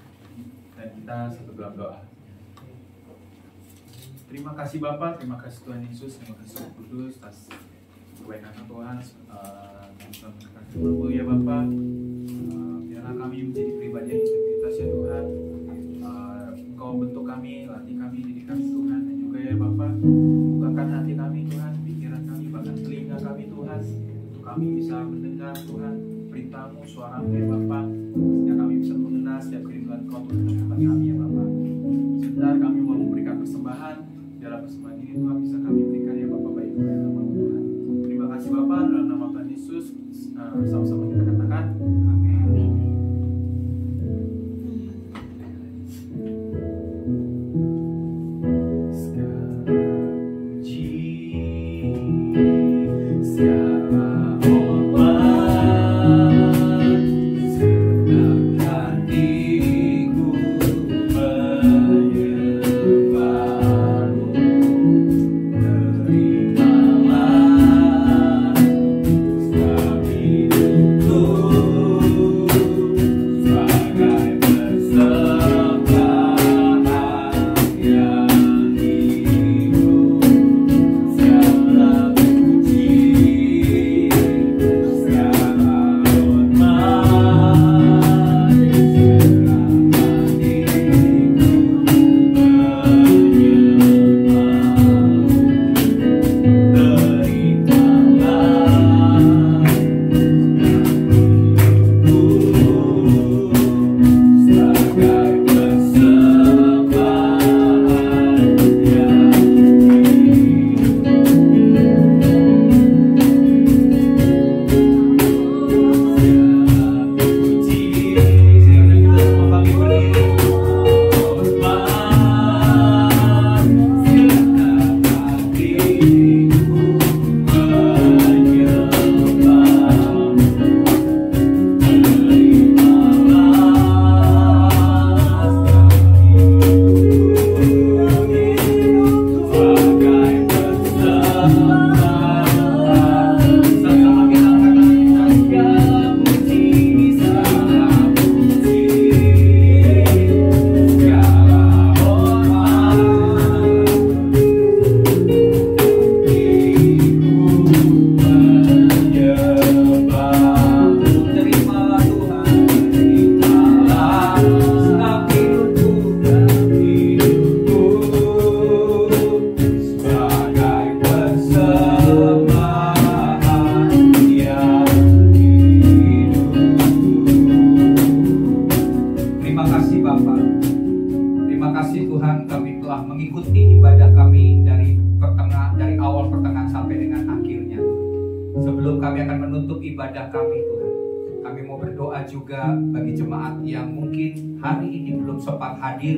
dan kita satu dalam doa. Terima kasih Bapa, terima kasih Tuhan Yesus, terima kasih Roh Kudus atas kebaikan Tuhan. Tuhan ya Bapa, biarlah kami menjadi pribadi yang integritas ya Tuhan. Engkau bentuk kami, latih kami, didik kami Tuhan, dan juga ya Bapa, bukakan hati kami Tuhan, pikiran kami, bahkan telinga kami Tuhan, untuk kami bisa mendengar Tuhan perintah-Mu, suara-Mu ya Bapa, sehingga kami bisa mengenal setiap kerinduan Kau Tuhan dalam hati kami ya Bapa. Sebentar kami mau memberikan persembahan, dalam persembahan ini Tuhan bisa kami berikan ya Bapa, baik kepada nama-Mu Tuhan. Terima kasih Bapa, dalam nama Tuhan Yesus, sama-sama kita katakan amin. Oh kami akan menutup ibadah kami Tuhan. Kami mau berdoa juga bagi jemaat yang mungkin hari ini belum sempat hadir.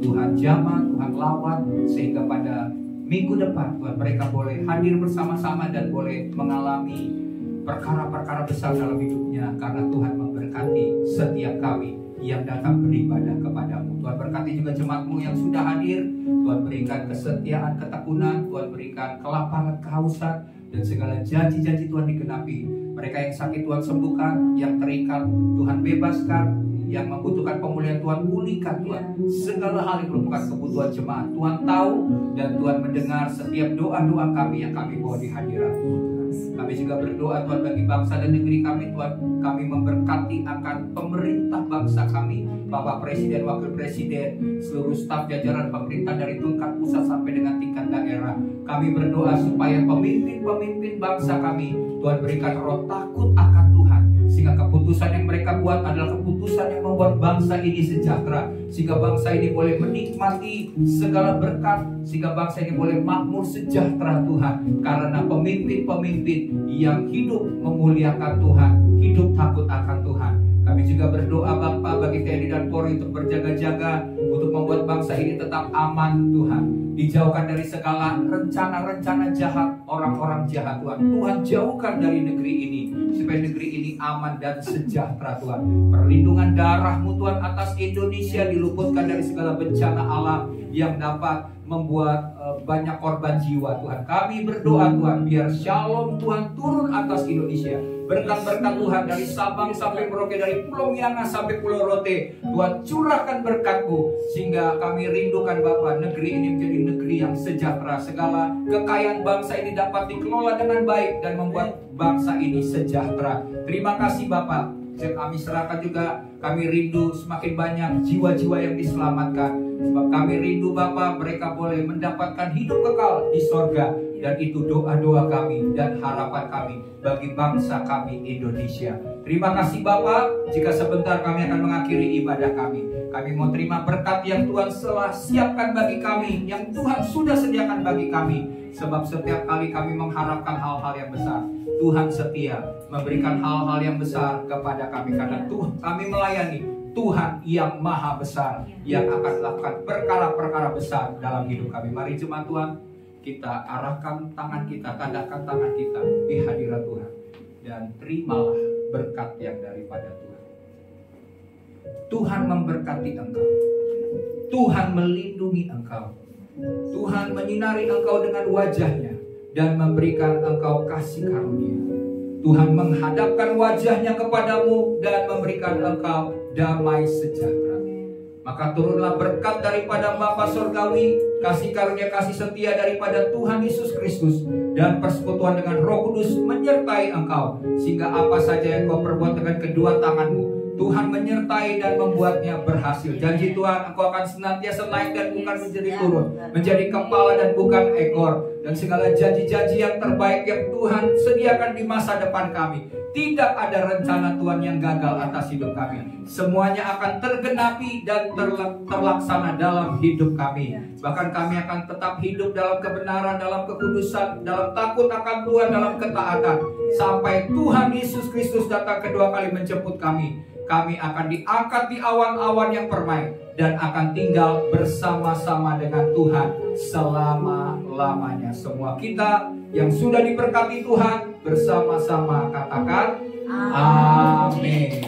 Tuhan jamah, Tuhan lawat, sehingga pada minggu depan Tuhan mereka boleh hadir bersama-sama dan boleh mengalami perkara-perkara besar dalam hidupnya, karena Tuhan memberkati setiap kami yang datang beribadah kepadamu. Tuhan berkati juga jemaatmu yang sudah hadir. Tuhan berikan kesetiaan, ketekunan, Tuhan berikan kelaparan, kehausan, dan segala janji-janji Tuhan digenapi. Mereka yang sakit Tuhan sembuhkan, yang terikat Tuhan bebaskan, yang membutuhkan pemulihan Tuhan pulihkan Tuhan. Segala hal yang merupakan kebutuhan jemaat Tuhan tahu, dan Tuhan mendengar setiap doa-doa kami yang kami bawa di hadirat Tuhan. Kami juga berdoa Tuhan bagi bangsa dan negeri kami Tuhan. Kami memberkati akan pemerintah bangsa kami, Bapak Presiden, Wakil Presiden, seluruh staf jajaran pemerintah dari tingkat pusat sampai dengan tingkat daerah. Kami berdoa supaya pemimpin-pemimpin bangsa kami Tuhan berikan roh takut akan Tuhan, sehingga keputusan yang mereka buat adalah keputusan yang membuat bangsa ini sejahtera, sehingga bangsa ini boleh menikmati segala berkat, sehingga bangsa ini boleh makmur sejahtera Tuhan, karena pemimpin-pemimpin yang hidup memuliakan Tuhan, hidup takut akan Tuhan. Kami juga berdoa Bapa bagi TNI dan Polri untuk berjaga-jaga, untuk membuat bangsa ini tetap aman Tuhan, dijauhkan dari segala rencana-rencana jahat, orang-orang jahat Tuhan. Tuhan jauhkan dari negeri ini, supaya negeri ini aman dan sejahtera Tuhan. Perlindungan darah-Mu Tuhan atas Indonesia, diluputkan dari segala bencana alam yang dapat membuat banyak korban jiwa Tuhan. Kami berdoa Tuhan, biar shalom Tuhan turun atas Indonesia. Berkat-berkat Tuhan dari Sabang sampai Merauke, dari Pulau Miangas sampai Pulau Rote, Tuhan curahkan berkat-Mu, sehingga kami rindukan Bapa, negeri ini menjadi negeri yang sejahtera. Segala kekayaan bangsa ini dapat dikelola dengan baik dan membuat bangsa ini sejahtera. Terima kasih Bapa. Kami serahkan juga, kami rindu semakin banyak jiwa-jiwa yang diselamatkan. Sebab kami rindu Bapa, mereka boleh mendapatkan hidup kekal di sorga. Dan itu doa-doa kami dan harapan kami bagi bangsa kami Indonesia. Terima kasih Bapa. Jika sebentar kami akan mengakhiri ibadah kami, kami mau terima berkat yang Tuhan telah siapkan bagi kami, yang Tuhan sudah sediakan bagi kami. Sebab setiap kali kami mengharapkan hal-hal yang besar, Tuhan setia memberikan hal-hal yang besar kepada kami, karena Tuhan kami melayani Tuhan yang maha besar, yang akan melakukan perkara-perkara besar dalam hidup kami. Mari jemaat Tuhan, kita arahkan tangan kita, tandakkan tangan kita di hadirat Tuhan, dan terimalah berkat yang daripada Tuhan. Tuhan memberkati engkau, Tuhan melindungi engkau, Tuhan menyinari engkau dengan wajahnya dan memberikan engkau kasih karunia. Tuhan menghadapkan wajahnya kepadamu dan memberikan engkau damai sejahtera. Maka turunlah berkat daripada Bapa Surgawi, kasih karunia, kasih setia daripada Tuhan Yesus Kristus, dan persekutuan dengan Roh Kudus menyertai engkau, sehingga apa saja yang kau perbuat dengan kedua tanganmu, Tuhan menyertai dan membuatnya berhasil. Janji Tuhan, engkau akan senantiasa naik dan bukan menjadi turun, menjadi kepala dan bukan ekor. Dan segala janji-janji yang terbaik yang Tuhan sediakan di masa depan kami, tidak ada rencana Tuhan yang gagal atas hidup kami. Semuanya akan tergenapi dan terlaksana dalam hidup kami. Bahkan kami akan tetap hidup dalam kebenaran, dalam kekudusan, dalam takut akan Tuhan, dalam ketaatan, sampai Tuhan Yesus Kristus datang kedua kali menjemput kami. Kami akan diangkat di awan-awan yang permai dan akan tinggal bersama-sama dengan Tuhan selama-lamanya. Semua kita yang sudah diberkati Tuhan bersama-sama katakan amin.